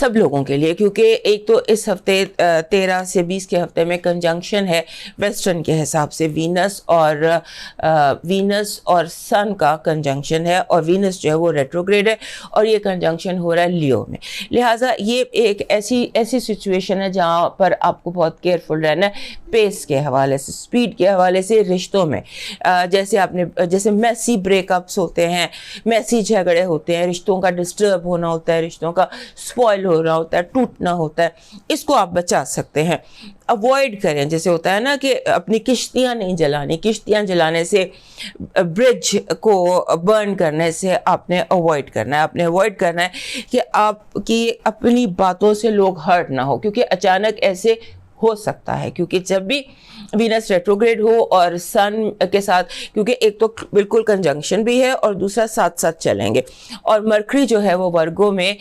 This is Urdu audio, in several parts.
سب لوگوں کے لیے, کیونکہ ایک تو اس ہفتے 13 سے 20 کے ہفتے میں کنجنکشن ہے ویسٹرن کے حساب سے, وینس اور سن کا کنجنکشن ہے, اور وینس جو ہے وہ ریٹروگریڈ ہے, اور یہ کنجنکشن ہو رہا ہے لیو میں. لہٰذا یہ ایک ایسی سچویشن ہے جہاں پر آپ کو بہت کیئرفل رہنا ہے پیس کے حوالے سے, اسپیڈ کے حوالے سے رشتوں میں. جیسے میسی بریک اپس ہوتے ہیں, میسی جھگڑے ہوتے ہیں, رشتوں کا ڈسٹرب ہونا ہوتا ہے, رشتوں کا اسپوائل ہونا ہوتا ہے, ٹوٹنا ہوتا ہے, اس کو آپ بچا سکتے ہیں. اوائڈ کریں, جیسے ہوتا ہے نا کہ اپنی کشتیاں نہیں جلانی, کشتیاں جلانے سے, برج کو برن کرنے سے آپ نے اوائڈ کرنا ہے. آپ نے اوائڈ کرنا ہے کہ آپ کی اپنی باتوں سے لوگ ہرٹ نہ ہو, کیونکہ اچانک ایسے ہو سکتا ہے. کیونکہ جب بھی وینس ریٹروگریڈ ہو اور سن کے ساتھ, کیونکہ ایک تو بالکل کنجنکشن بھی ہے اور دوسرا ساتھ ساتھ چلیں گے, اور مرکری جو ہے وہ ورگو میں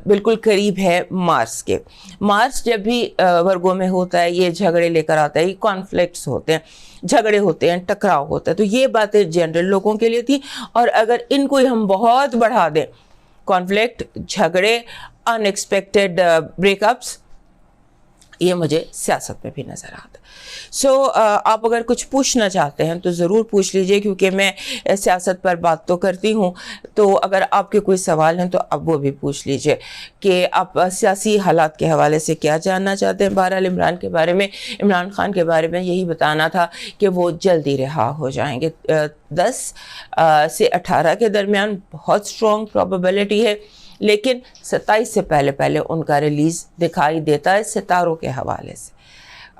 بالکل قریب ہے مارس کے. مارس جب بھی ورگو میں ہوتا ہے یہ جھگڑے لے کر آتا ہے, یہ کانفلکٹس ہوتے ہیں, جھگڑے ہوتے ہیں, ٹکراؤ ہوتا ہے. تو یہ باتیں جنرل لوگوں کے لیے تھی, اور اگر ان کو ہم بہت بڑھا دیں, کانفلکٹ, جھگڑے, ان ایکسپیکٹڈ بریک اپس, یہ مجھے سیاست میں بھی نظر آتا ہے. آپ اگر کچھ پوچھنا چاہتے ہیں تو ضرور پوچھ لیجئے, کیونکہ میں سیاست پر بات تو کرتی ہوں, تو اگر آپ کے کوئی سوال ہیں تو اب وہ بھی پوچھ لیجئے کہ آپ سیاسی حالات کے حوالے سے کیا جاننا چاہتے ہیں. بہرحال عمران خان کے بارے میں یہی بتانا تھا کہ وہ جلدی رہا ہو جائیں گے. 10 سے 18 کے درمیان بہت اسٹرانگ پروبیبلٹی ہے, لیکن 27 سے پہلے ان کا ریلیز دکھائی دیتا ہے ستاروں کے حوالے سے.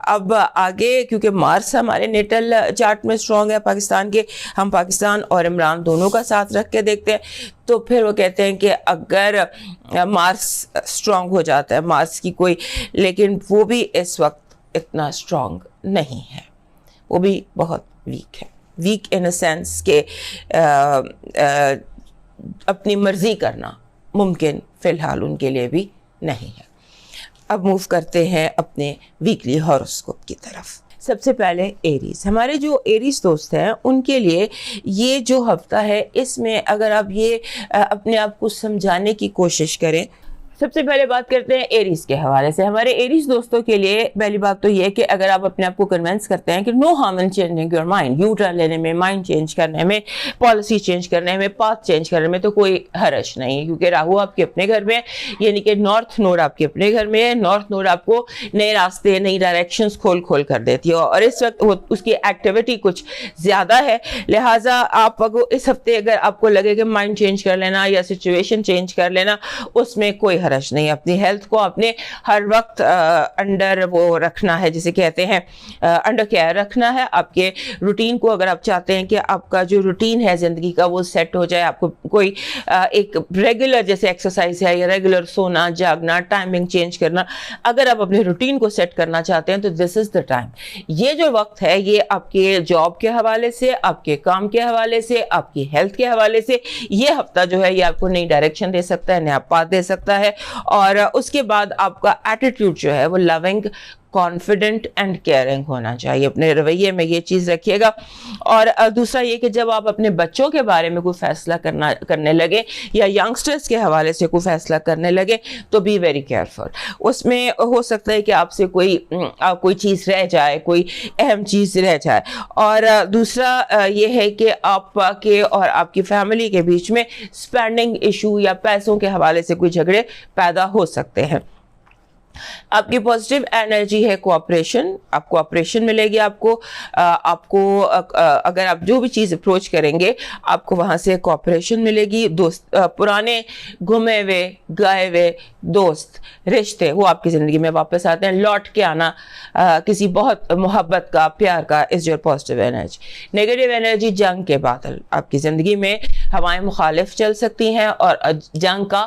اب آگے, کیونکہ مارس ہمارے نیٹل چارٹ میں اسٹرانگ ہے پاکستان کے, ہم پاکستان اور عمران دونوں کا ساتھ رکھ کے دیکھتے ہیں, تو پھر وہ کہتے ہیں کہ اگر مارس اسٹرانگ ہو جاتا ہے, مارس کی کوئی, لیکن وہ بھی اس وقت اتنا اسٹرانگ نہیں ہے, وہ بھی بہت ویک ہے. ویک ان اے سینس کہ اپنی مرضی کرنا ممکن فی الحال ان کے لیے بھی نہیں ہے. اب موو کرتے ہیں اپنے ویکلی ہاروسکوپ کی طرف. سب سے پہلے ایریز, ہمارے جو ایریز دوست ہیں ان کے لیے یہ جو ہفتہ ہے, اس میں اگر آپ یہ اپنے آپ کو سمجھانے کی کوشش کریں. سب سے پہلے بات کرتے ہیں ایریز کے حوالے سے. ہمارے ایریز دوستوں کے لیے پہلی بات تو یہ کہ اگر آپ اپنے آپ کو کنونس کرتے ہیں کہ no harm in changing your mind, you turn لینے میں, مائنڈ چینج کرنے میں, پالیسی چینج کرنے میں, پاتھ چینج کرنے میں, تو کوئی حرج نہیں, کیونکہ راہو آپ کے اپنے گھر میں ہے, یعنی کہ نارتھ نوڈ آپ کے اپنے گھر میں ہے. نارتھ نوڈ آپ کو نئے راستے, نئی ڈائریکشنز کھول کر دیتی ہے, اور اس وقت اس کی ایکٹیویٹی کچھ زیادہ ہے. لہٰذا آپ اس ہفتے اگر آپ کو لگے کہ مائنڈ چینج کر لینا یا سچویشن چینج کر لینا, اس میں کوئی حرج نہیں. اپنی ہیلتھ کو آپ نے ہر وقت انڈر وہ رکھنا ہے, جسے کہتے ہیں انڈر کیئر رکھنا ہے. آپ کے روٹین کو اگر آپ چاہتے ہیں کہ آپ کا جو روٹین ہے زندگی کا وہ سیٹ ہو جائے, آپ کو کوئی ایک ریگولر جیسے ایکسرسائز ہے یا ریگولر سونا جاگنا, ٹائمنگ چینج کرنا, اگر آپ اپنے روٹین کو سیٹ کرنا چاہتے ہیں تو دس از دا ٹائم. یہ جو وقت ہے یہ آپ کے جاب کے حوالے سے, آپ کے کام کے حوالے سے, آپ کی ہیلتھ کے حوالے سے, یہ ہفتہ جو ہے یہ آپ کو نئی ڈائریکشن دے سکتا ہے, نیا پاتھ دے سکتا ہے. اور اس کے بعد آپ کا ایٹیٹیوڈ جو ہے وہ لونگ, کانفیڈنٹ اینڈ کیئرنگ ہونا چاہیے. اپنے رویے میں یہ چیز رکھیے گا. اور دوسرا یہ کہ جب آپ اپنے بچوں کے بارے میں کوئی فیصلہ کرنے لگے یا ینگسٹرز کے حوالے سے کوئی فیصلہ کرنے لگے تو بی ویری کیئرفل. اس میں ہو سکتا ہے کہ آپ سے کوئی چیز رہ جائے, کوئی اہم چیز رہ جائے. اور دوسرا یہ ہے کہ آپ کے اور آپ کی فیملی کے بیچ میں اسپینڈنگ ایشو یا پیسوں کے حوالے سے کوئی جھگڑے پیدا ہو سکتے ہیں. آپ کی پازیٹیو انرجی ہے کوآپریشن, آپ کوآپریشن ملے گی. آپ کو اگر آپ جو بھی چیز اپروچ کریں گے آپ کو وہاں سے کوآپریشن ملے گی. دوست, پرانے گھومے ہوئے گائے ہوئے دوست, رشتے, وہ آپ کی زندگی میں واپس آتے ہیں. لوٹ کے آنا کسی بہت محبت کا, پیار کا, is your positive energy. Negative energy, جنگ کے بادل آپ کی زندگی میں, ہوائیں مخالف چل سکتی ہیں اور جنگ کا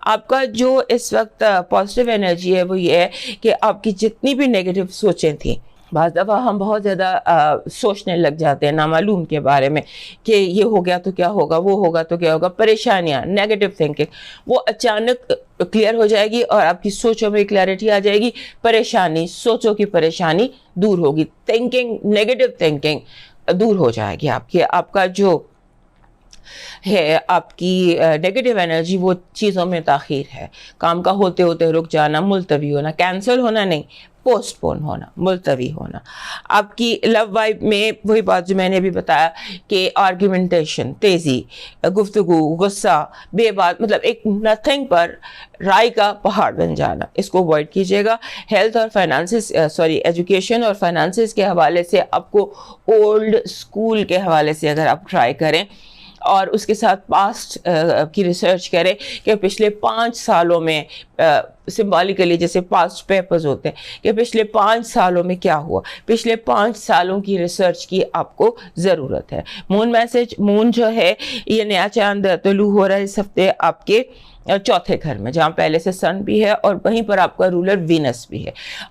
آپ کا جو اس وقت پازیٹیو انرجی ہے وہ یہ ہے کہ آپ کی جتنی بھی نیگیٹو سوچیں تھیں، بعض دفعہ ہم بہت زیادہ سوچنے لگ جاتے ہیں نامعلوم کے بارے میں کہ یہ ہو گیا تو کیا ہوگا، وہ ہوگا تو کیا ہوگا، پریشانیاں، نیگیٹو تھنکنگ، وہ اچانک کلیئر ہو جائے گی اور آپ کی سوچوں میں کلیئرٹی آ جائے گی، پریشانی، سوچوں کی پریشانی دور ہوگی، تھنکنگ، نیگیٹو تھنکنگ دور ہو جائے گی آپ کی. آپ کا جو ہے آپ کی نیگیٹو انرجی وہ چیزوں میں تاخیر ہے، کام کا ہوتے ہوتے رک جانا، ملتوی ہونا، کینسل ہونا نہیں، پوسٹ پون ہونا، ملتوی ہونا. آپ کی لو وائب میں وہی بات جو میں نے ابھی بتایا کہ آرگیومنٹیشن، تیزی، گفتگو، غصہ، بے بات، مطلب ایک نتھنگ پر رائے کا پہاڑ بن جانا، اس کو اوائڈ کیجیے گا. ہیلتھ اور فائنانسز ایجوکیشن اور فائنانسز کے حوالے سے آپ کو اولڈ اسکول کے حوالے سے اگر آپ ٹرائی کریں اور اس کے ساتھ پاسٹ کی ریسرچ کریں کہ پچھلے 5 سالوں میں سمبولیکلی جیسے پاسٹ پیپرز ہوتے ہیں کہ پچھلے 5 سالوں میں کیا ہوا، پچھلے 5 سالوں کی ریسرچ کی آپ کو ضرورت ہے. مون میسج، مون جو ہے یہ نیا چاند طلوع ہو رہا ہے اس ہفتے آپ کے چوتھے گھر میں، جہاں پہلے سے سن بھی ہے اور وہیں پر آپ کا رولر وینس بھی ہے.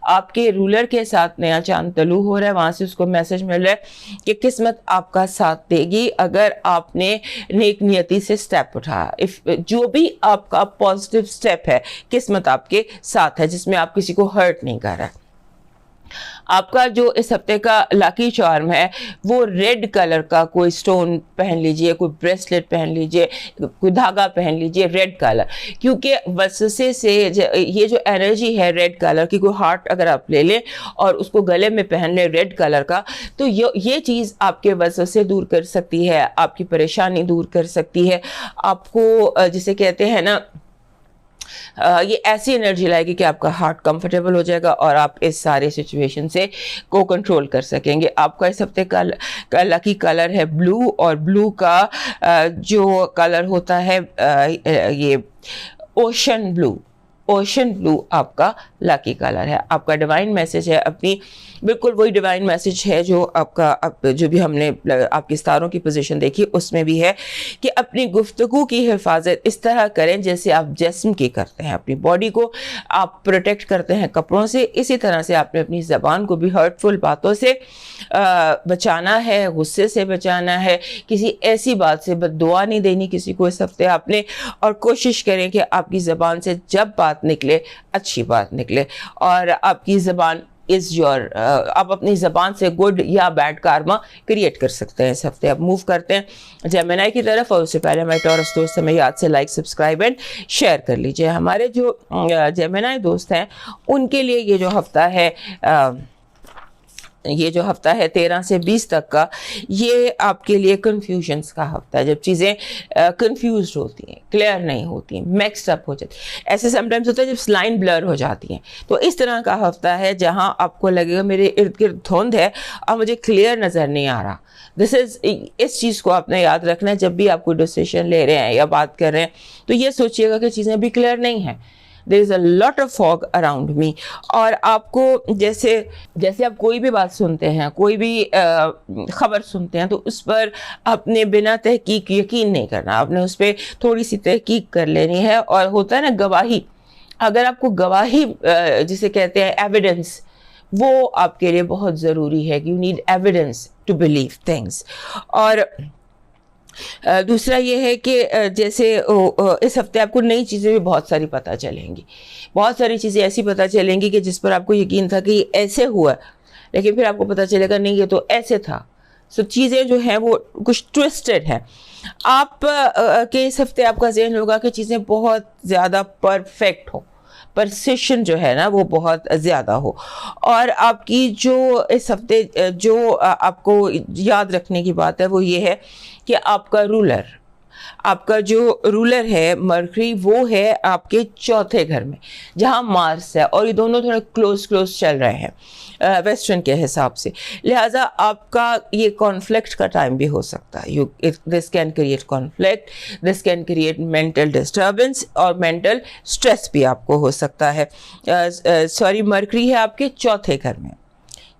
آپ کے رولر کے ساتھ نیا چاند طلوع ہو رہا ہے، وہاں سے اس کو میسج مل رہا ہے کہ قسمت آپ کا ساتھ دے گی اگر آپ نے نیک نیتی سے سٹیپ اٹھایا. جو بھی آپ کا پازیٹیو سٹیپ ہے قسمت آپ کے ساتھ ہے، جس میں آپ کسی کو ہرٹ نہیں کر رہا. آپ کا جو اس ہفتے کا لاکی چارم ہے وہ ریڈ کلر کا کوئی سٹون پہن لیجئے، کوئی بریسلیٹ پہن لیجئے، کوئی دھاگا پہن لیجئے ریڈ کلر، کیونکہ وسوسے سے یہ جو انرجی ہے ریڈ کلر کی، کوئی ہارٹ اگر آپ لے لیں اور اس کو گلے میں پہن لیں ریڈ کلر کا، تو یہ چیز آپ کے وسوسے دور کر سکتی ہے، آپ کی پریشانی دور کر سکتی ہے. آپ کو جسے کہتے ہیں نا، یہ ایسی انرجی لائے گی کہ آپ کا ہارٹ کمفرٹیبل ہو جائے گا اور آپ اس سارے سچویشن سے کو کنٹرول کر سکیں گے. آپ کا اس ہفتے کا لکی کلر ہے بلو، اور بلو کا جو کلر ہوتا ہے یہ اوشن بلو. اوشن بلو آپ کا لاکی کلر ہے. آپ کا ڈیوائن میسج ہے اپنی، بالکل وہی ڈیوائن میسج ہے جو آپ کا جو بھی ہم نے آپ کی ستاروں کی پوزیشن دیکھی اس میں بھی ہے کہ اپنی گفتگو کی حفاظت اس طرح کریں جیسے آپ جسم کی کرتے ہیں، اپنی باڈی کو آپ پروٹیکٹ کرتے ہیں کپڑوں سے، اسی طرح سے آپ نے اپنی زبان کو بھی ہرٹفل باتوں سے بچانا ہے، غصے سے بچانا ہے، کسی ایسی بات سے بد دعا نہیں دینی کسی کو اس ہفتے آپ نے. اور کوشش کریں کہ آپ کی زبان سے جب بات نکلے اچھی بات نکلے، اور آپ کی زبان آپ اپنی زبان سے گڈ یا بیڈ کارما کریٹ کر سکتے ہیں اس ہفتے. اب موو کرتے ہیں جیمنائی کی طرف، اور اس سے پہلے ہمارے ٹورس دوست ہمیں یاد سے لائک، سبسکرائب اینڈ شیئر کر لیجئے. ہمارے جو جیمنائی دوست ہیں ان کے لیے یہ جو ہفتہ ہے، یہ جو ہفتہ ہے 13 سے 20 تک کا، یہ آپ کے لیے کنفیوژنس کا ہفتہ ہے. جب چیزیں کنفیوزڈ ہوتی ہیں، کلیئر نہیں ہوتی ہیں، میکسڈ اپ ہو جاتی ہیں، ایسے سم ٹائمز ہوتا ہے جب لائن بلر ہو جاتی ہیں، تو اس طرح کا ہفتہ ہے جہاں آپ کو لگے گا میرے ارد گرد دھند ہے اور مجھے کلیئر نظر نہیں آ رہا. اس چیز کو آپ نے یاد رکھنا ہے جب بھی آپ کوئی ڈیسیشن لے رہے ہیں یا بات کر رہے ہیں، تو یہ سوچئے گا کہ چیزیں بھی کلیئر نہیں ہیں. There is a lot of fog around me. اور آپ کو جیسے آپ کوئی بھی بات سنتے ہیں، کوئی بھی خبر سنتے ہیں، تو اس پر اپنے بنا تحقیق یقین نہیں کرنا، آپ نے اس پہ تھوڑی سی تحقیق کر لینی ہے. اور ہوتا ہے نا گواہی، اگر آپ کو گواہی جسے کہتے ہیں ایویڈنس، وہ آپ کے لیے بہت ضروری ہے. You need evidence to believe things. اور دوسرا یہ ہے کہ جیسے اس ہفتے آپ کو نئی چیزیں بھی بہت ساری پتہ چلیں گی، بہت ساری چیزیں ایسی پتہ چلیں گی کہ جس پر آپ کو یقین تھا کہ یہ ایسے ہوا، لیکن پھر آپ کو پتہ چلے گا نہیں یہ تو ایسے تھا. سو چیزیں جو ہیں وہ کچھ ٹوسٹڈ ہیں. آپ کے اس ہفتے آپ کا ذہن ہوگا کہ چیزیں بہت زیادہ پرفیکٹ ہو، پرسیشن جو ہے نا وہ بہت زیادہ ہو. اور آپ کی جو اس ہفتے جو آپ کو یاد رکھنے کی بات ہے وہ یہ ہے کہ آپ کا رولر ہے مرکری، وہ ہے آپ کے چوتھے گھر میں جہاں مارس ہے، اور یہ دونوں تھوڑے کلوز چل رہے ہیں ویسٹرن کے حساب سے. لہٰذا آپ کا یہ کانفلکٹ کا ٹائم بھی ہو سکتا ہے. This can create conflict, this can create mental disturbance اور مینٹل اسٹریس بھی آپ کو ہو سکتا ہے. مرکری ہے آپ کے چوتھے گھر میں.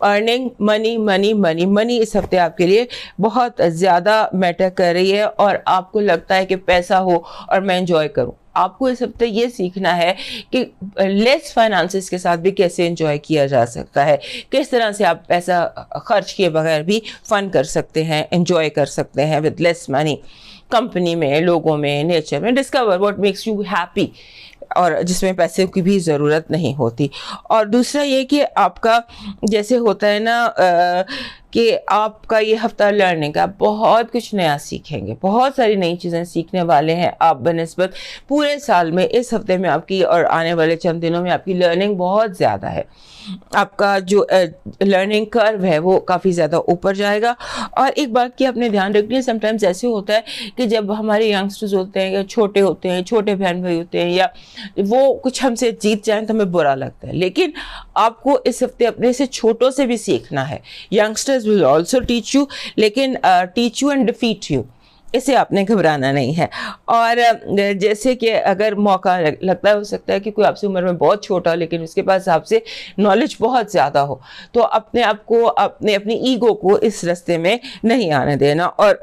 ارننگ منی منی منی منی اس ہفتے آپ کے لیے بہت زیادہ میٹر کر رہی ہے, اور آپ کو لگتا ہے کہ پیسہ ہو اور میں انجوائے کروں. آپ کو اس ہفتے یہ سیکھنا ہے کہ لیس فائنانسز کے ساتھ بھی کیسے انجوائے کیا جا سکتا ہے, کس طرح سے آپ پیسہ خرچ کیے بغیر بھی فن کر سکتے ہیں, انجوائے کر سکتے ہیں ود لیس منی. کمپنی میں, لوگوں میں, نیچر میں discover what makes you happy, اور جس میں پیسے کی بھی ضرورت نہیں ہوتی. اور دوسرا یہ کہ آپ کا جیسے ہوتا ہے نا کہ آپ کا یہ ہفتہ لرننگ کا, بہت کچھ نیا سیکھیں گے, بہت ساری نئی چیزیں سیکھنے والے ہیں آپ بنسبت پورے سال میں. اس ہفتے میں آپ کی اور آنے والے چند دنوں میں آپ کی لرننگ بہت زیادہ ہے. آپ کا جو لرننگ کرو ہے وہ کافی زیادہ اوپر جائے گا. اور ایک بات کی آپ نے دھیان رکھنی ہے, سم ٹائمز ایسے ہوتا ہے کہ جب ہمارے ینگسٹرز ہوتے ہیں یا چھوٹے ہوتے ہیں, چھوٹے بہن بھائی ہوتے ہیں, یا وہ کچھ ہم سے جیت جائیں تو ہمیں برا لگتا ہے, لیکن آپ کو اس ہفتے اپنے سے چھوٹوں سے بھی سیکھنا ہے. Youngsters will also teach you, لیکن teach you and defeat you, اسے آپ نے گھبرانا نہیں ہے. اور جیسے کہ اگر موقع لگتا ہے, ہو سکتا ہے کہ کوئی آپ سے عمر میں بہت چھوٹا ہو لیکن اس کے پاس آپ سے نالج بہت زیادہ ہو, تو اپنے آپ کو اپنی ایگو کو اس راستے میں نہیں آنے دینا. اور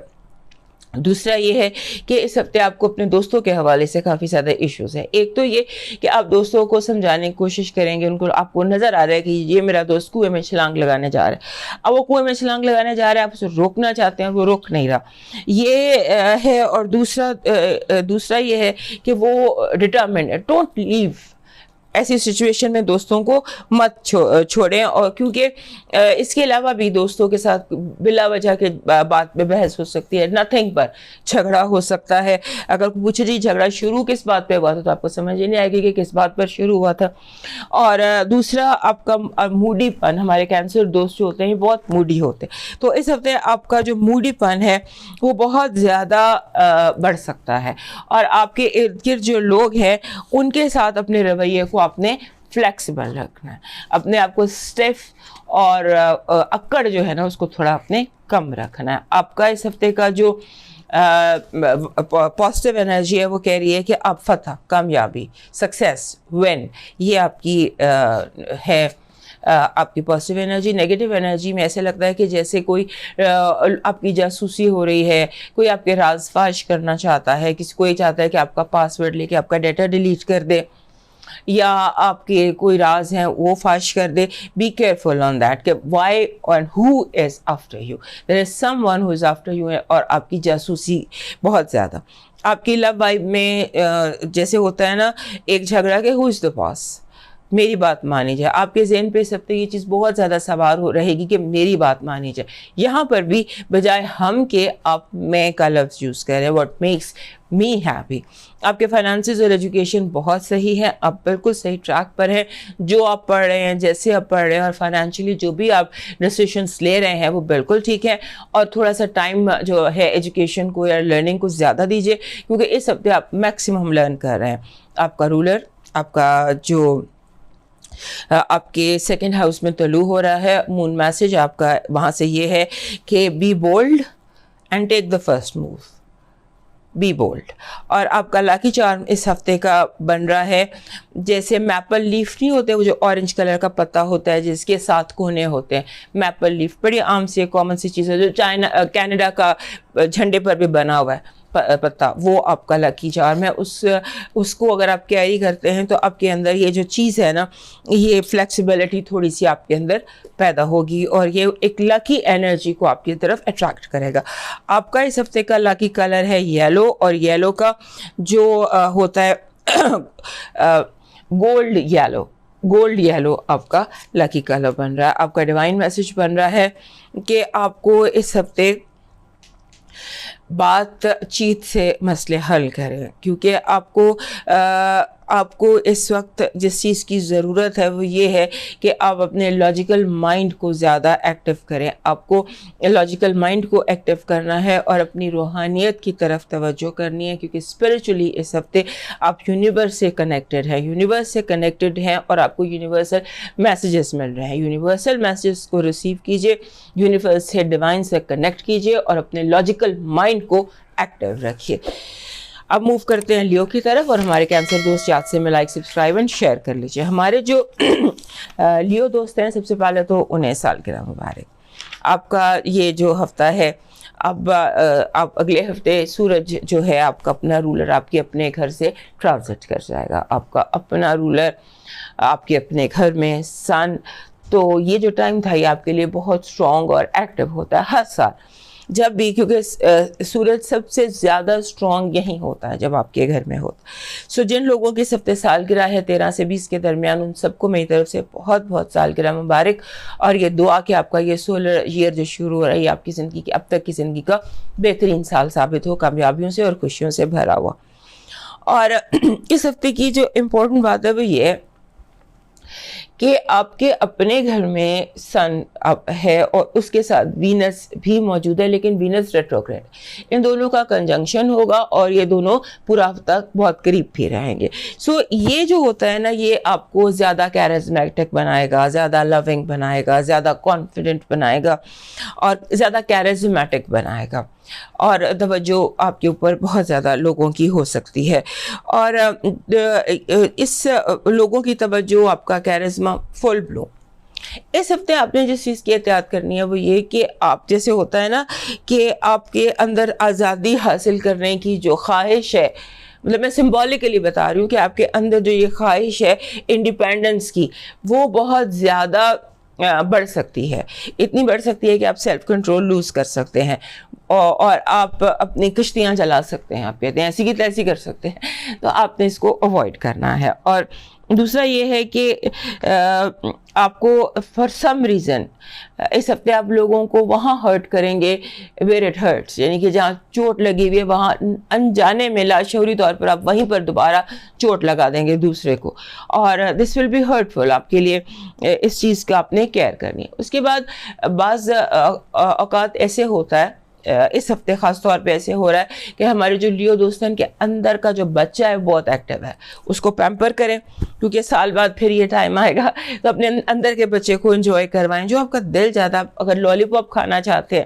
دوسرا یہ ہے کہ اس ہفتے آپ کو اپنے دوستوں کے حوالے سے کافی زیادہ ایشوز ہیں. ایک تو یہ کہ آپ دوستوں کو سمجھانے کی کوشش کریں گے, ان کو آپ کو نظر آ رہا ہے کہ یہ میرا دوست کنویں میں چھلانگ لگانے جا رہا ہے, اب وہ کنویں میں چھلانگ لگانے جا رہا ہے, آپ اسے روکنا چاہتے ہیں, وہ روک نہیں رہا, یہ ہے. اور دوسرا یہ ہے کہ وہ ڈٹرمنڈ ہے. ڈونٹ لیو, ایسی سچویشن میں دوستوں کو مت چھوڑیں. اور کیونکہ اس کے علاوہ بھی دوستوں کے ساتھ بلا وجہ کے بات پہ بحث ہو سکتی ہے, نتھنگ پر جھگڑا ہو سکتا ہے. اگر پوچھے جی جھگڑا شروع کس بات پہ ہوا تھا, تو آپ کو سمجھ ہی نہیں آئے گی کہ کس بات پر شروع ہوا تھا. اور دوسرا آپ کا موڈی پن, ہمارے کینسر دوست جو ہوتے ہیں بہت موڈی ہوتے ہیں, تو اس ہفتے آپ کا جو موڈی پن ہے وہ بہت زیادہ بڑھ سکتا ہے. اور آپ کے ارد گرد جو لوگ ہیں ان کے ساتھ اپنے رویے کو آپ نے فلیکسیبل رکھنا ہے, اپنے آپ کو اسٹیف اور اکڑ جو ہے نا اس کو تھوڑا اپنے کم رکھنا ہے. آپ کا اس ہفتے کا جو پازیٹیو انرجی ہے وہ کہہ رہی ہے کہ آپ فتح, کامیابی, سکسیس, ون, یہ آپ کی ہے آپ کی پازیٹیو انرجی. نیگیٹو انرجی میں ایسے لگتا ہے کہ جیسے کوئی آپ کی جاسوسی ہو رہی ہے, کوئی آپ کے راز فاش کرنا چاہتا ہے, کسی کو یہ چاہتا ہے کہ آپ کا پاس ورڈ لے کے آپ کا ڈیٹا ڈیلیٹ کر دے, یا آپ کے کوئی راز ہیں وہ فاش کر دے. بی کیئرفل آن دیٹ کہ why and who is after you, there is someone who is after you. اور آپ کی جاسوسی بہت زیادہ. آپ کی لو وائب میں جیسے ہوتا ہے نا ایک جھگڑا کہ ہو از دا باس, میری بات مانی جائے. آپ کے ذہن پہ اس ہفتے یہ چیز بہت زیادہ سوار ہو رہے گی کہ میری بات مانی جائے. یہاں پر بھی بجائے ہم کے آپ میں کا لفظ یوز کریں, واٹ میکس می ہیپی. آپ کے فائنانسز اور ایجوکیشن بہت صحیح ہے, آپ بالکل صحیح ٹریک پر ہیں. جو آپ پڑھ رہے ہیں, جیسے آپ پڑھ رہے ہیں, اور فائنینشلی جو بھی آپ ڈیسیشنس لے رہے ہیں وہ بالکل ٹھیک ہے. اور تھوڑا سا ٹائم جو ہے ایجوکیشن کو یا لرننگ کو زیادہ دیجیے, کیونکہ اس ہفتے آپ میکسیمم لرن کر رہے ہیں. آپ کا رولر, آپ کا جو آپ کے سیکنڈ ہاؤس میں طلوع ہو رہا ہے, مون میسج آپ کا وہاں سے یہ ہے کہ be bold and take the first move, be bold. اور آپ کا لاکی چارم اس ہفتے کا بن رہا ہے جیسے میپل لیف نہیں ہوتے, وہ جو اورنج کلر کا پتا ہوتا ہے جس کے 7 کونے ہوتے ہیں, میپل لیف بڑی عام سی کامن سی چیز ہے جو کینیڈا کا جھنڈے پر بھی بنا ہوا ہے پتا, وہ آپ کا لکی چارم ہے. اس کو اگر آپ کیری کرتے ہیں تو آپ کے اندر یہ جو چیز ہے نا, یہ فلیکسیبلٹی تھوڑی سی آپ کے اندر پیدا ہوگی, اور یہ ایک لکی انرجی کو آپ کی طرف اٹریکٹ کرے گا. آپ کا اس ہفتے کا لکی کلر ہے یلو, اور یلو کا جو ہوتا ہے گولڈ یلو, گولڈ یلو آپ کا لکی کلر بن رہا ہے. آپ کا ڈیوائن میسج بن رہا ہے کہ آپ کو اس ہفتے بات چیت سے مسئلے حل کریں, کیونکہ آپ کو اس وقت جس چیز کی ضرورت ہے وہ یہ ہے کہ آپ اپنے لاجیکل مائنڈ کو زیادہ ایکٹیو کریں. آپ کو لاجیکل مائنڈ کو ایکٹیو کرنا ہے اور اپنی روحانیت کی طرف توجہ کرنی ہے, کیونکہ اسپریچولی اس ہفتے آپ یونیورس سے کنیکٹڈ ہیں, یونیورس سے کنیکٹڈ ہیں, اور آپ کو یونیورسل میسیجز مل رہے ہیں. یونیورسل میسیجز کو ریسیو کیجئے, یونیورس سے ڈیوائن سے کنیکٹ کیجئے, اور اپنے لاجیکل مائنڈ کو ایکٹیو رکھیے. اب موو کرتے ہیں لیو کی طرف, اور ہمارے کینسر دوست یاد سے میں لائک سبسکرائب اینڈ شیئر کر لیجیے. ہمارے جو لیو دوست ہیں, سب سے پہلے تو انہیں سالگرہ مبارک. آپ کا یہ جو ہفتہ ہے, اب آپ اگلے ہفتے سورج جو ہے آپ کا اپنا رولر آپ کے اپنے گھر سے ٹرانزٹ کر جائے گا. آپ کا اپنا رولر آپ کے اپنے گھر میں سن, تو یہ جو ٹائم تھا یہ آپ کے لیے بہت اسٹرانگ اور ایکٹیو ہوتا ہے ہر سال جب بھی, کیونکہ سورج سب سے زیادہ اسٹرانگ یہیں ہوتا ہے جب آپ کے گھر میں ہوتا. سو جن لوگوں کے ہفتے سالگرہ ہے 13 سے 20 کے درمیان, ان سب کو میری طرف سے بہت بہت سالگرہ مبارک, اور یہ دعا کہ آپ کا یہ سولر ایئر جو شروع ہو رہا ہے یہ آپ کی زندگی کی اب تک کی زندگی کا بہترین سال ثابت ہو, کامیابیوں سے اور خوشیوں سے بھرا ہوا. اور اس ہفتے کی جو امپورٹنٹ بات ہے وہ یہ ہے کہ آپ کے اپنے گھر میں سن ہے اور اس کے ساتھ وینس بھی موجود ہے, لیکن وینس ریٹروگریڈ, ان دونوں کا کنجنکشن ہوگا اور یہ دونوں پورا ہفتہ بہت قریب بھی رہیں گے. سو یہ جو ہوتا ہے نا, یہ آپ کو زیادہ کیرزمیٹک بنائے گا, زیادہ لونگ بنائے گا, زیادہ کانفیڈنٹ بنائے گا اور زیادہ کیرزمیٹک بنائے گا, اور توجہ آپ کے اوپر بہت زیادہ لوگوں کی ہو سکتی ہے. اور اس لوگوں کی توجہ, آپ کا کیرزما فل بلو. اس ہفتے آپ نے جس چیز کی احتیاط کرنی ہے وہ یہ کہ آپ جیسے ہوتا ہے نا کہ آپ کے اندر آزادی حاصل کرنے کی جو خواہش ہے, مطلب میں سمبولیکلی بتا رہی ہوں کہ آپ کے اندر جو یہ خواہش ہے انڈیپینڈنس کی, وہ بہت زیادہ بڑھ سکتی ہے. اتنی بڑھ سکتی ہے کہ آپ سیلف کنٹرول لوز کر سکتے ہیں اور آپ اپنی کشتیاں چلا سکتے ہیں, آپ کہتے ہیں ایسی کی تیسی کر سکتے ہیں, تو آپ نے اس کو اوائڈ کرنا ہے. اور دوسرا یہ ہے کہ آپ کو فار سم ریزن اس ہفتے آپ لوگوں کو وہاں ہرٹ کریں گے ویئر اٹ ہرٹس, یعنی کہ جہاں چوٹ لگی ہوئی ہے وہاں انجانے میں لاشعوری طور پر آپ وہیں پر دوبارہ چوٹ لگا دیں گے دوسرے کو, اور دس ول بی ہرٹفل. آپ کے لیے اس چیز کا آپ نے کیئر کرنی ہے. اس کے بعد بعض اوقات ایسے ہوتا ہے, اس ہفتے خاص طور پہ ایسے ہو رہا ہے کہ ہمارے جو لیو دوست ہیں ان کے اندر کا جو بچہ ہے بہت ایکٹیو ہے, اس کو پیمپر کریں, کیونکہ سال بعد پھر یہ ٹائم آئے گا تو اپنے اندر کے بچے کو انجوائے کروائیں. جو آپ کا دل چاہتا ہے, اگر لالی پاپ کھانا چاہتے ہیں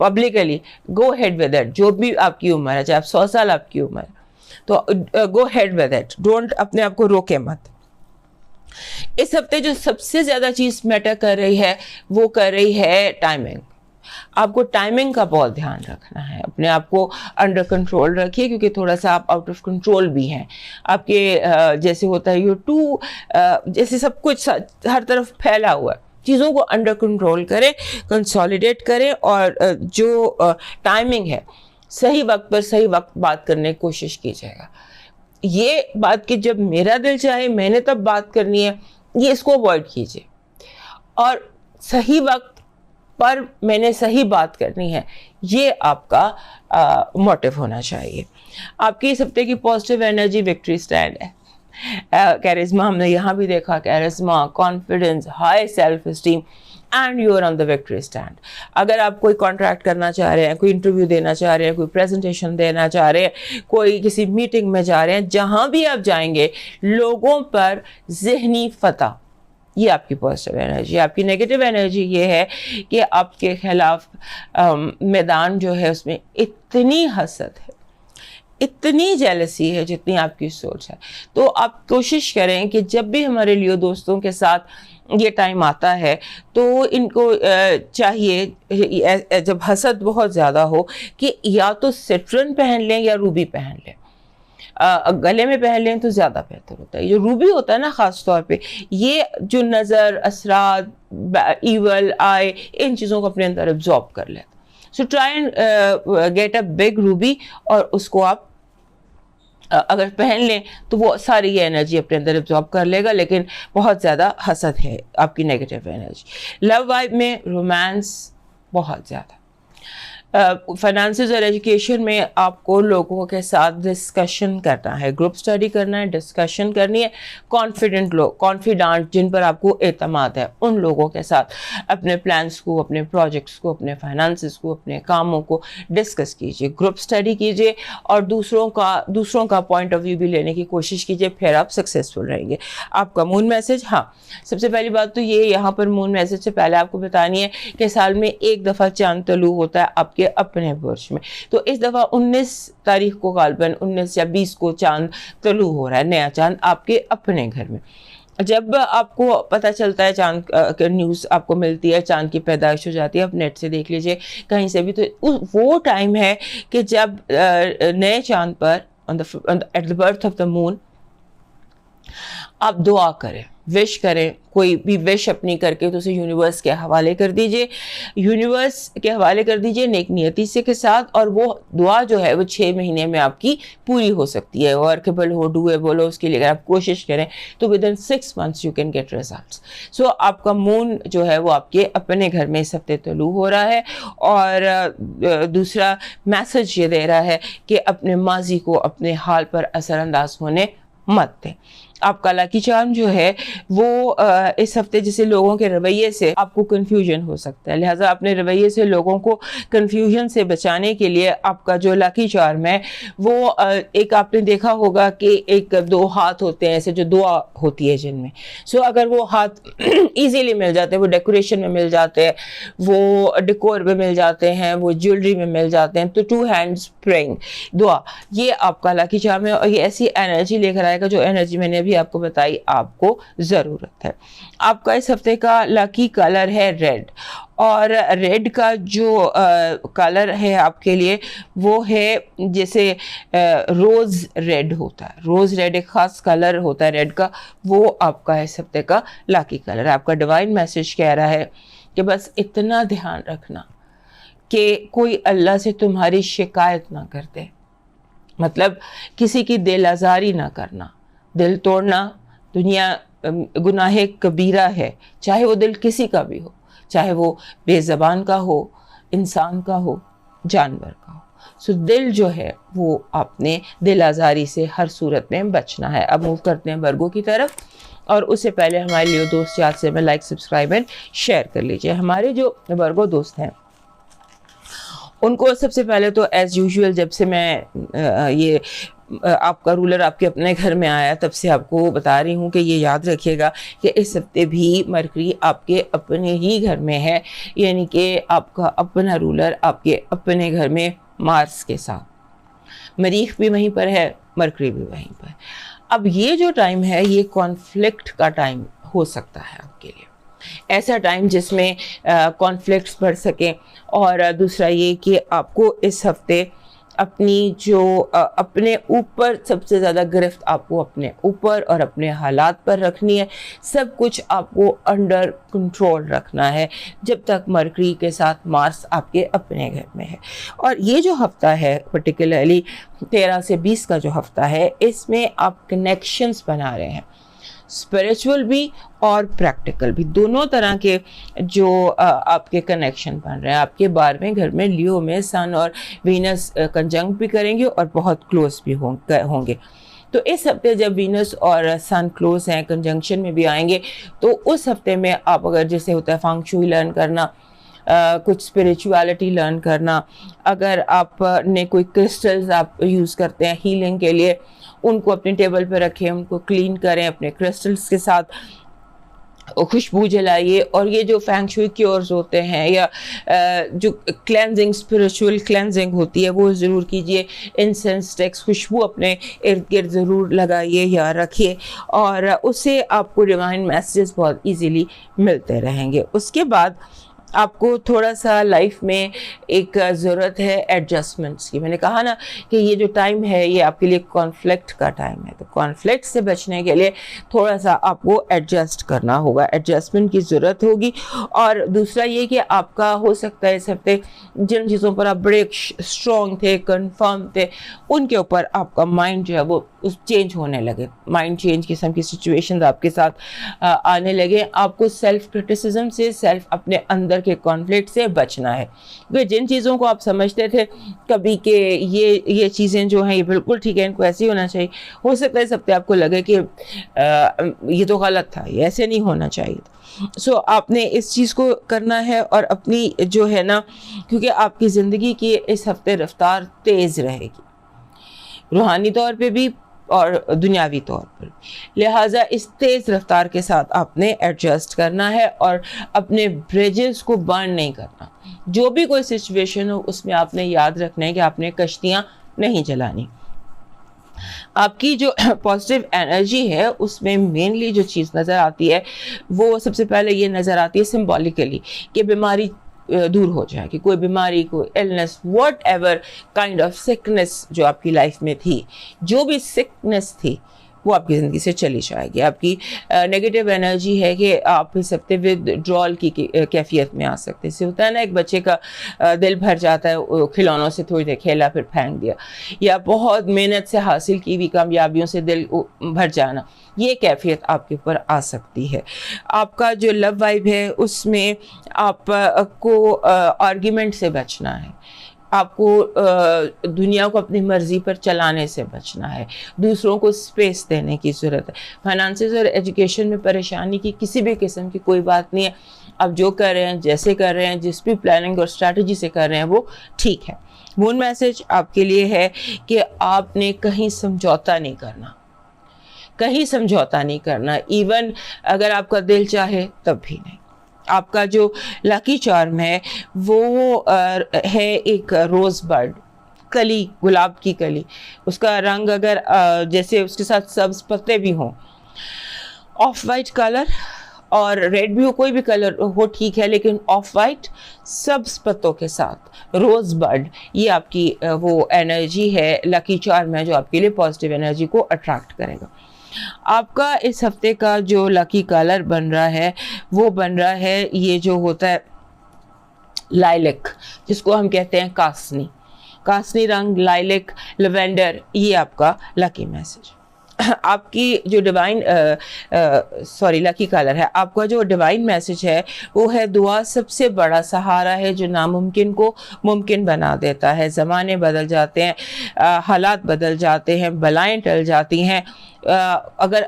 publicly, go ahead with it. جو بھی آپ کی عمر ہے, چاہے آپ 100 سال آپ کی عمر ہے, تو گو ہیڈ ود اٹ, ڈونٹ اپنے آپ کو روکے مت. اس ہفتے جو سب سے زیادہ چیز میٹر کر رہی ہے وہ کر رہی ہے ٹائمنگ. آپ کو ٹائمنگ کا بہت دھیان رکھنا ہے, اپنے آپ کو انڈر کنٹرول رکھیے, کیونکہ تھوڑا سا آپ آؤٹ آف کنٹرول بھی ہیں. آپ کے جیسے ہوتا ہے جیسے سب کچھ ہر طرف پھیلا ہوا ہے, چیزوں کو انڈر کنٹرول کریں, کنسالیڈیٹ کریں, اور جو ٹائمنگ ہے صحیح وقت پر صحیح وقت بات کرنے کی کوشش کیجیے گا. یہ بات کہ جب میرا دل چاہے میں نے تب بات کرنی ہے, یہ اس کو اوائڈ کیجیے. اور صحیح وقت پر میں نے صحیح بات کرنی ہے, یہ آپ کا موٹیو ہونا چاہیے. آپ کی اس ہفتے کی پازیٹیو انرجی وکٹری سٹینڈ ہے. کیرزما ہم نے یہاں بھی دیکھا, charisma, confidence, high self esteem, and you are on the victory stand. اگر آپ کوئی کانٹریکٹ کرنا چاہ رہے ہیں, کوئی انٹرویو دینا چاہ رہے ہیں, کوئی پریزنٹیشن دینا چاہ رہے ہیں, کوئی کسی میٹنگ میں جا رہے ہیں, جہاں بھی آپ جائیں گے لوگوں پر ذہنی فتح, یہ آپ کی پازیٹیو انرجی. آپ کی نیگیٹو انرجی یہ ہے کہ آپ کے خلاف میدان جو ہے اس میں اتنی حسد ہے, اتنی جیلسی ہے جتنی آپ کی سوچ ہے. تو آپ کوشش کریں کہ جب بھی ہمارے لیو دوستوں کے ساتھ یہ ٹائم آتا ہے تو ان کو چاہیے جب حسد بہت زیادہ ہو کہ یا تو سٹرن پہن لیں یا روبی پہن لیں. گلے میں پہن لیں تو زیادہ بہتر ہوتا ہے. جو روبی ہوتا ہے نا خاص طور پہ, یہ جو نظر, اثرات, ایول آئے, ان چیزوں کو اپنے اندر ابزارب کر لیتا. So try and get a big ruby, اور اس کو آپ اگر پہن لیں تو وہ ساری یہ انرجی اپنے اندر ابزارب کر لے گا. لیکن بہت زیادہ حسد ہے آپ کی نیگیٹو انرجی. لو وائب میں رومانس بہت زیادہ. فائنانسز اور ایجوکیشن میں آپ کو لوگوں کے ساتھ ڈسکشن کرنا ہے, گروپ اسٹڈی کرنا ہے, ڈسکشن کرنی ہے. کانفیڈنٹ جن پر آپ کو اعتماد ہے ان لوگوں کے ساتھ اپنے پلانس کو, اپنے پروجیکٹس کو, اپنے فائنانسز کو, اپنے کاموں کو ڈسکس کیجیے, گروپ اسٹڈی کیجیے, اور دوسروں کا پوائنٹ آف ویو بھی لینے کی کوشش کیجیے, پھر آپ سکسیزفل رہیں گے. آپ کا مون میسج, ہاں سب سے پہلی بات تو یہ یہاں پر مون میسج سے پہلے آپ کو بتانی ہے کہ سال میں ایک دفعہ چاند طلوع ہوتا ہے. آپ کے کے اپنے برج میں. تو اس دفعہ 19 تاریخ کو غالباً 19 یا 20 کو چاند طلوع ہو رہا ہے, نیا چاند آپ کے اپنے گھر میں. جب آپ کو پتہ چلتا ہے چاند کا نیوز آپ کو ملتی ہے, چاند کی پیدائش ہو جاتی ہے, آپ نیٹ سے دیکھ لیجئے کہیں سے بھی, تو وہ ٹائم ہے کہ جب نئے چاند پر at the birth of the moon آپ دعا کریں, وش کریں, کوئی بھی وش اپنی کر کے تو اسے یونیورس کے حوالے کر دیجئے, یونیورس کے حوالے کر دیجئے نیک نیتی سے کے ساتھ, اور وہ دعا جو ہے وہ 6 مہینے میں آپ کی پوری ہو سکتی ہے. ورکیبل ہو, ڈویبل ہو, اس کے لیے اگر آپ کوشش کریں تو ودن 6 months you can get results. سو آپ کا مون جو ہے وہ آپ کے اپنے گھر میں اس ہفتے طلوع ہو رہا ہے, اور دوسرا میسج یہ دے رہا ہے کہ اپنے ماضی کو اپنے حال پر اثر انداز ہونے مت دیں. آپ کا لکی چارم جو ہے وہ اس ہفتے جسے لوگوں کے رویے سے آپ کو کنفیوژن ہو سکتا ہے, لہٰذا اپنے رویے سے لوگوں کو کنفیوژن سے بچانے کے لیے آپ کا جو لکی چارم ہے وہ ایک آپ نے دیکھا ہوگا کہ ایک 2 ہاتھ ہوتے ہیں ایسے جو دعا ہوتی ہے جن میں. سو اگر وہ ہاتھ ایزیلی مل جاتے ہیں, وہ ڈیکوریشن میں مل جاتے ہیں, وہ ڈیکور میں مل جاتے ہیں, وہ جیولری میں مل جاتے ہیں, تو 2 hands praying دعا, یہ آپ کا لکی چارم ہے, اور یہ ایسی انرجی لے کر آئے گا جو انرجی میں نے بھی آپ کو بتائی آپ کو ضرورت ہے. آپ کا اس ہفتے کا لکی کلر ہے ریڈ, اور ریڈ کا جو کلر ہے آپ کے لیے وہ ہے جیسے روز ریڈ ہوتا ہے, روز ریڈ ایک خاص کلر ہوتا ہے ریڈ کا, وہ آپ کا اس ہفتے کا لکی کلر ہے. آپ کا ڈیوائن میسج کہہ رہا ہے کہ بس اتنا دھیان رکھنا کہ کوئی اللہ سے تمہاری شکایت نہ کر دے, مطلب کسی کی دل آزاری نہ کرنا. دل توڑنا دنیا گناہ کبیرہ ہے, چاہے وہ دل کسی کا بھی ہو, چاہے وہ بے زبان کا ہو, انسان کا ہو, جانور کا ہو. سو دل جو ہے وہ آپ نے دل آزاری سے ہر صورت میں بچنا ہے. اب موو کرتے ہیں ورگو کی طرف, اور اس سے پہلے ہمارے لیے دوست یاد سے میں لائک, سبسکرائب اینڈ شیئر کر لیجئے. ہمارے جو ورگو دوست ہیں ان کو سب سے پہلے تو ایز یوزول جب سے میں یہ آپ کا رولر آپ کے اپنے گھر میں آیا تب سے آپ کو بتا رہی ہوں کہ یہ یاد رکھیے گا کہ اس ہفتے بھی مرکری آپ کے اپنے ہی گھر میں ہے, یعنی کہ آپ کا اپنا رولر آپ کے اپنے گھر میں مارس کے ساتھ, مریخ بھی وہیں پر ہے, مرکری بھی وہیں پر. اب یہ جو ٹائم ہے یہ کانفلکٹ کا ٹائم ہو سکتا ہے آپ کے لیے, ایسا ٹائم جس میں کانفلکٹس بڑھ سکیں, اور دوسرا یہ کہ آپ کو اس ہفتے اپنی جو اپنے اوپر سب سے زیادہ گرفت آپ کو اپنے اوپر اور اپنے حالات پر رکھنی ہے. سب کچھ آپ کو انڈر کنٹرول رکھنا ہے جب تک مرکری کے ساتھ مارس آپ کے اپنے گھر میں ہے. اور یہ جو ہفتہ ہے پرٹیکولرلی 13 سے 20 کا جو ہفتہ ہے, اس میں آپ کنیکشنز بنا رہے ہیں, اسپریچول بھی اور پریکٹیکل بھی, دونوں طرح کے جو آپ کے کنیکشن بن رہے ہیں. آپ کے 12ویں گھر میں لیو میں سن اور وینس کنجنکٹ بھی کریں گے اور بہت کلوز بھی ہوں گے. تو اس ہفتے جب وینس اور سن کلوز ہیں, کنجنکشن میں بھی آئیں گے, تو اس ہفتے میں آپ اگر جیسے ہوتا ہے فانگ شوئی لرن کرنا, کچھ اسپریچویلٹی لرن کرنا, اگر آپ نے کوئی کرسٹلز آپ یوز کرتے ہیں ہیلنگ کے لیے, ان کو اپنے ٹیبل پہ رکھیں, ان کو کلین کریں اپنے کرسٹلز کے ساتھ, خوشبو جلائیے. اور یہ جو فینگ شوئی کیورز ہوتے ہیں یا جو کلینزنگ اسپریچول کلینزنگ ہوتی ہے وہ ضرور کیجیے. انسینس ٹیکس خوشبو اپنے ارد گرد ضرور لگائیے یا رکھیے, اور اس سے آپ کو ڈیوائن میسیجز بہت ایزیلی ملتے رہیں گے. اس کے بعد آپ کو تھوڑا سا لائف میں ایک ضرورت ہے ایڈجسٹمنٹس کی. میں نے کہا نا کہ یہ جو ٹائم ہے یہ آپ کے لیے کانفلکٹ کا ٹائم ہے, تو کانفلکٹ سے بچنے کے لیے تھوڑا سا آپ کو ایڈجسٹ کرنا ہوگا, ایڈجسٹمنٹ کی ضرورت ہوگی. اور دوسرا یہ کہ آپ کا ہو سکتا ہے اس ہفتے جن چیزوں پر آپ بڑے اسٹرانگ تھے, کنفرم تھے, ان کے اوپر آپ کا مائنڈ جو ہے وہ چینج ہونے لگے, مائنڈ چینج قسم کی سچویشنز آپ کے ساتھ آنے لگے. آپ کو سیلف کرٹیسزم سے, سیلف اپنے اندر کے کانفلکٹ سے بچنا ہے, کیونکہ جن چیزوں کو آپ سمجھتے تھے کبھی کہ یہ چیزیں جو ہیں یہ بالکل ٹھیک ہے, ان کو ایسے ہی ہونا چاہیے, ہو سکتا ہے اس ہفتے آپ کو لگے کہ یہ تو غلط تھا, یہ ایسے نہیں ہونا چاہیے تھا. سو آپ نے اس چیز کو کرنا ہے, اور اپنی جو ہے نا, کیونکہ آپ کی زندگی کی اس ہفتے رفتار تیز رہے گی, روحانی طور پہ بھی اور دنیاوی طور پر. لہٰذا اس تیز رفتار کے ساتھ آپ نے ایڈجسٹ کرنا ہے اور اپنے بریجز کو برن نہیں کرنا. جو بھی کوئی سچویشن ہو اس میں آپ نے یاد رکھنا ہے کہ آپ نے کشتیاں نہیں جلانی. آپ کی جو پازیٹیو انرجی ہے اس میں مینلی جو چیز نظر آتی ہے وہ سب سے پہلے یہ نظر آتی ہے سمبولیکلی کہ بیماری دور ہو جائے, کہ کوئی بیماری, کوئی illness, what ever kind of sickness جو آپ کی لائف میں تھی, جو بھی سکنس تھی وہ آپ کی زندگی سے چلی جائے گی. آپ کی نیگیٹو انرجی ہے کہ آپ اس ہفتے ود ڈرال کی کیفیت میں آ سکتے. اس سے ہوتا ہے نا ایک بچے کا دل بھر جاتا ہے کھلونوں سے, تھوڑی دیر کھیلا پھر پھینک دیا, یا بہت محنت سے حاصل کی ہوئی کامیابیوں سے دل بھر جانا, یہ کیفیت آپ کے اوپر آ سکتی ہے. آپ کا جو لو وائب ہے اس میں آپ کو آرگیومنٹ سے بچنا ہے, آپ کو دنیا کو اپنی مرضی پر چلانے سے بچنا ہے, دوسروں کو اسپیس دینے کی ضرورت ہے. فائنانسز اور ایجوکیشن میں پریشانی کی کسی بھی قسم کی کوئی بات نہیں ہے. آپ جو کر رہے ہیں, جیسے کر رہے ہیں, جس بھی پلاننگ اور اسٹریٹجی سے کر رہے ہیں وہ ٹھیک ہے. مون میسج آپ کے لیے ہے کہ آپ نے کہیں سمجھوتا نہیں کرنا, کہیں سمجھوتا نہیں کرنا, ایون اگر آپ کا دل چاہے تب بھی نہیں. آپ کا جو لکی چارم ہے وہ ہے ایک روز برڈ, کلی, گلاب کی کلی. اس کا رنگ اگر جیسے اس کے ساتھ سبز پتے بھی ہوں, آف وائٹ کلر اور ریڈ بھی ہو, کوئی بھی کلر ہو ٹھیک ہے, لیکن آف وائٹ سبز پتوں کے ساتھ روز برڈ, یہ آپ کی وہ انرجی ہے, لکی چارم ہے جو آپ کے لیے پازیٹیو انرجی کو اٹریکٹ کرے گا. آپ کا اس ہفتے کا جو لکی کلر بن رہا ہے وہ بن رہا ہے یہ جو ہوتا ہے لائلک, جس کو ہم کہتے ہیں کاسنی, کاسنی رنگ, لائلک, لیوینڈر, یہ آپ کا لکی میسج. آپ کی جو لکی کلر ہے, آپ کا جو ڈیوائن میسج ہے وہ ہے دعا سب سے بڑا سہارا ہے جو ناممکن کو ممکن بنا دیتا ہے. زمانے بدل جاتے ہیں, حالات بدل جاتے ہیں, بلائیں ٹل جاتی ہیں. اگر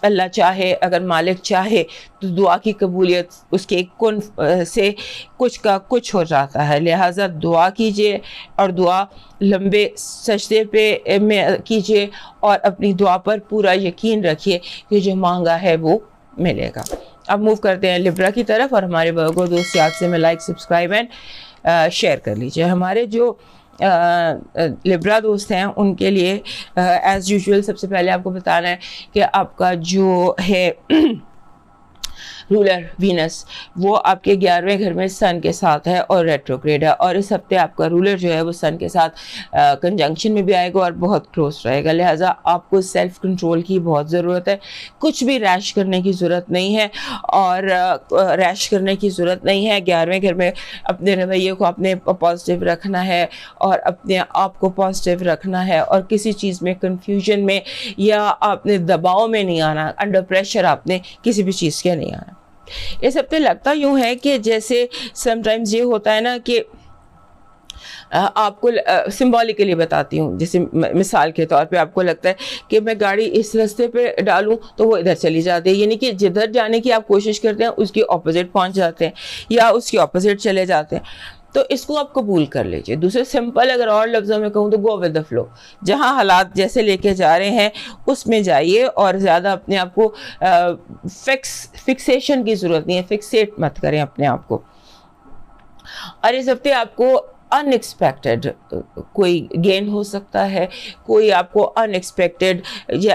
اللہ چاہے, اگر مالک چاہے تو دعا کی قبولیت اس کے کن سے کچھ کا کچھ ہو جاتا ہے. لہٰذا دعا کیجئے اور دعا لمبے سجدے پہ میں کیجئے اور اپنی دعا پر پورا یقین رکھیے کہ جو مانگا ہے وہ ملے گا. اب موو کرتے ہیں لیبرا کی طرف, اور ہمارے ورگو دوست یاد سے میں لائک, سبسکرائب اینڈ شیئر کر لیجئے. ہمارے جو لیبرا دوست ہیں ان کے لیے ایز یوزول سب سے پہلے آپ کو بتانا ہے کہ آپ کا جو ہے رولر وینس وہ آپ کے 11ویں گھر میں سن کے ساتھ ہے اور ریٹروگریڈ ہے, اور اس ہفتے آپ کا رولر جو ہے وہ سن کے ساتھ کنجنکشن میں بھی آئے گا اور بہت کلوز رہے گا. لہٰذا آپ کو سیلف کنٹرول کی بہت ضرورت ہے. کچھ بھی ریش کرنے کی ضرورت نہیں ہے, اور ریش کرنے کی ضرورت نہیں ہے. 11ویں گھر میں اپنے رویے کو آپ نے پازیٹیو رکھنا ہے اور اپنے آپ کو پازیٹیو رکھنا ہے, اور کسی چیز میں کنفیوژن میں یا آپ نے دباؤ میں نہیں آنا, انڈر پریشر آپ نے کسی بھی چیز کے نہیں آنا. اس ہفتے لگتا یوں ہے کہ جیسے سم ٹائمز یہ ہوتا ہے نا کہ آپ کو سمبولیکلی بتاتی ہوں, جیسے مثال کے طور پہ آپ کو لگتا ہے کہ میں گاڑی اس راستے پہ ڈالوں تو وہ ادھر چلی جاتی ہے, یعنی کہ جدھر جانے کی آپ کوشش کرتے ہیں اس کی اپوزٹ پہنچ جاتے ہیں یا اس کی اپوزٹ چلے جاتے ہیں. تو اس کو آپ قبول کر لیجئے. دوسرے سمپل اگر اور لفظوں میں کہوں تو گو ود دا فلو, جہاں حالات جیسے لے کے جا رہے ہیں اس میں جائیے, اور زیادہ اپنے آپ کو فکسیشن کی ضرورت نہیں ہے, فکسیٹ مت کریں اپنے آپ کو. اور اس ہفتے آپ کو ان ایکسپیکٹڈ کوئی گین ہو سکتا ہے, کوئی آپ کو ان ایکسپیکٹڈ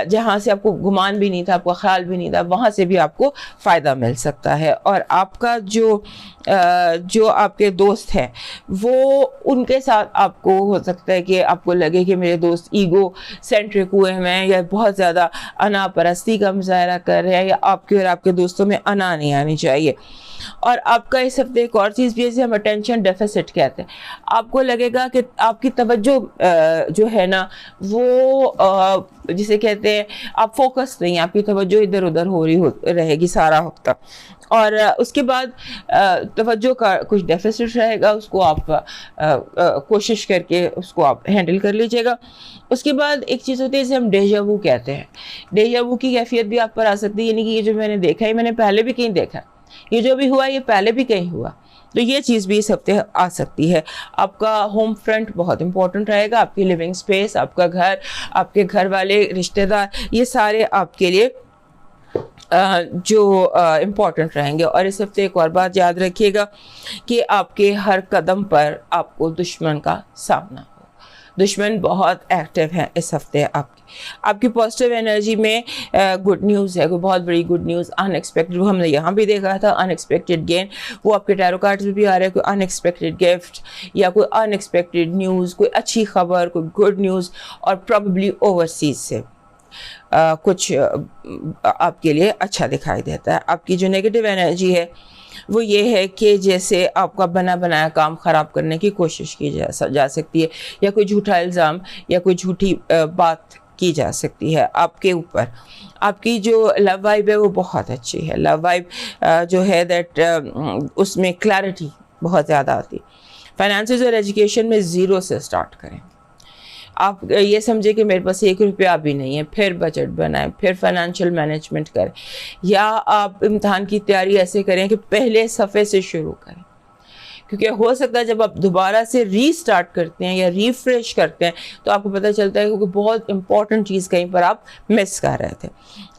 جہاں سے آپ کو گمان بھی نہیں تھا, آپ کا خیال بھی نہیں تھا, وہاں سے بھی آپ کو فائدہ مل سکتا ہے. اور آپ کا جو آپ کے دوست ہیں وہ ان کے ساتھ آپ کو ہو سکتا ہے کہ آپ کو لگے کہ میرے دوست ایگو سینٹرک ہوئے ہیں یا بہت زیادہ انا پرستی کا مظاہرہ کر رہے ہیں, یا آپ کے اور آپ کے دوستوں میں انا نہیں آنی چاہیے. اور آپ کا اس ہفتے ایک اور چیز بھی ہے جسے ہم اٹینشن ڈیفیسٹ کہتے ہیں. آپ کو لگے گا کہ آپ کی توجہ جو ہے نا وہ جسے کہتے ہیں آپ فوکس نہیں, آپ کی توجہ ادھر ادھر ہو رہی رہے گی سارا وقت, اور اس کے بعد توجہ کا کچھ ڈیفیسٹ رہے گا, اس کو آپ کوشش کر کے اس کو آپ ہینڈل کر لیجئے گا. اس کے بعد ایک چیز ہوتی ہے جسے ہم ڈیجا وو کہتے ہیں. ڈیجا وو کی کیفیت بھی آپ پر آ سکتی ہے, یعنی کہ یہ جو میں نے دیکھا ہے میں نے پہلے بھی کہیں دیکھا, یہ جو بھی ہوا یہ پہلے بھی کہیں ہوا, تو یہ چیز بھی اس ہفتے آ سکتی ہے. آپ کا ہوم فرنٹ بہت امپورٹنٹ رہے گا. آپ کی لیونگ اسپیس, آپ کا گھر, آپ کے گھر والے, رشتہ دار, یہ سارے آپ کے لیے جو امپورٹنٹ رہیں گے. اور اس ہفتے ایک اور بات یاد رکھیے گا کہ آپ کے ہر قدم پر آپ کو دشمن کا سامنا ہو. دشمن بہت ایکٹیو ہیں اس ہفتے. آپ کی پازیٹیو انرجی میں گڈ نیوز ہے, کوئی بہت بڑی گڈ نیوز, ان ایکسپیکٹڈ. وہ ہم نے یہاں بھی دیکھا تھا ان ایکسپیکٹڈ گین, وہ آپ کے ٹیرو کارڈز میں بھی آ رہا ہے. کوئی ان ایکسپیکٹڈ گفٹ یا کوئی ان ایکسپیکٹڈ نیوز, کوئی اچھی خبر, کوئی گڈ نیوز, اور پرابیبلی اوورسیز سے کچھ آپ کے لیے اچھا دکھائی دیتا ہے. آپ کی جو نیگیٹو انرجی ہے وہ یہ ہے کہ جیسے آپ کا بنا بنایا کام خراب کرنے کی کوشش کی جا سکتی ہے, یا کوئی جھوٹا الزام یا کوئی جھوٹی بات کی جا سکتی ہے آپ کے اوپر. آپ کی جو لو وائب ہے وہ بہت اچھی ہے. لو وائب جو ہے دیٹ اس میں کلیئرٹی بہت زیادہ آتی. فائنانسز اور ایجوکیشن میں 0 سے سٹارٹ کریں. آپ یہ سمجھیں کہ میرے پاس 1 روپیہ بھی نہیں ہے, پھر بجٹ بنائیں, پھر فائنینشیل مینجمنٹ کریں. یا آپ امتحان کی تیاری ایسے کریں کہ پہلے صفحے سے شروع کریں, کیونکہ ہو سکتا ہے جب آپ دوبارہ سے ری سٹارٹ کرتے ہیں یا ریفریش کرتے ہیں تو آپ کو پتہ چلتا ہے کہ بہت امپورٹنٹ چیز کہیں پر آپ مس کر رہے تھے.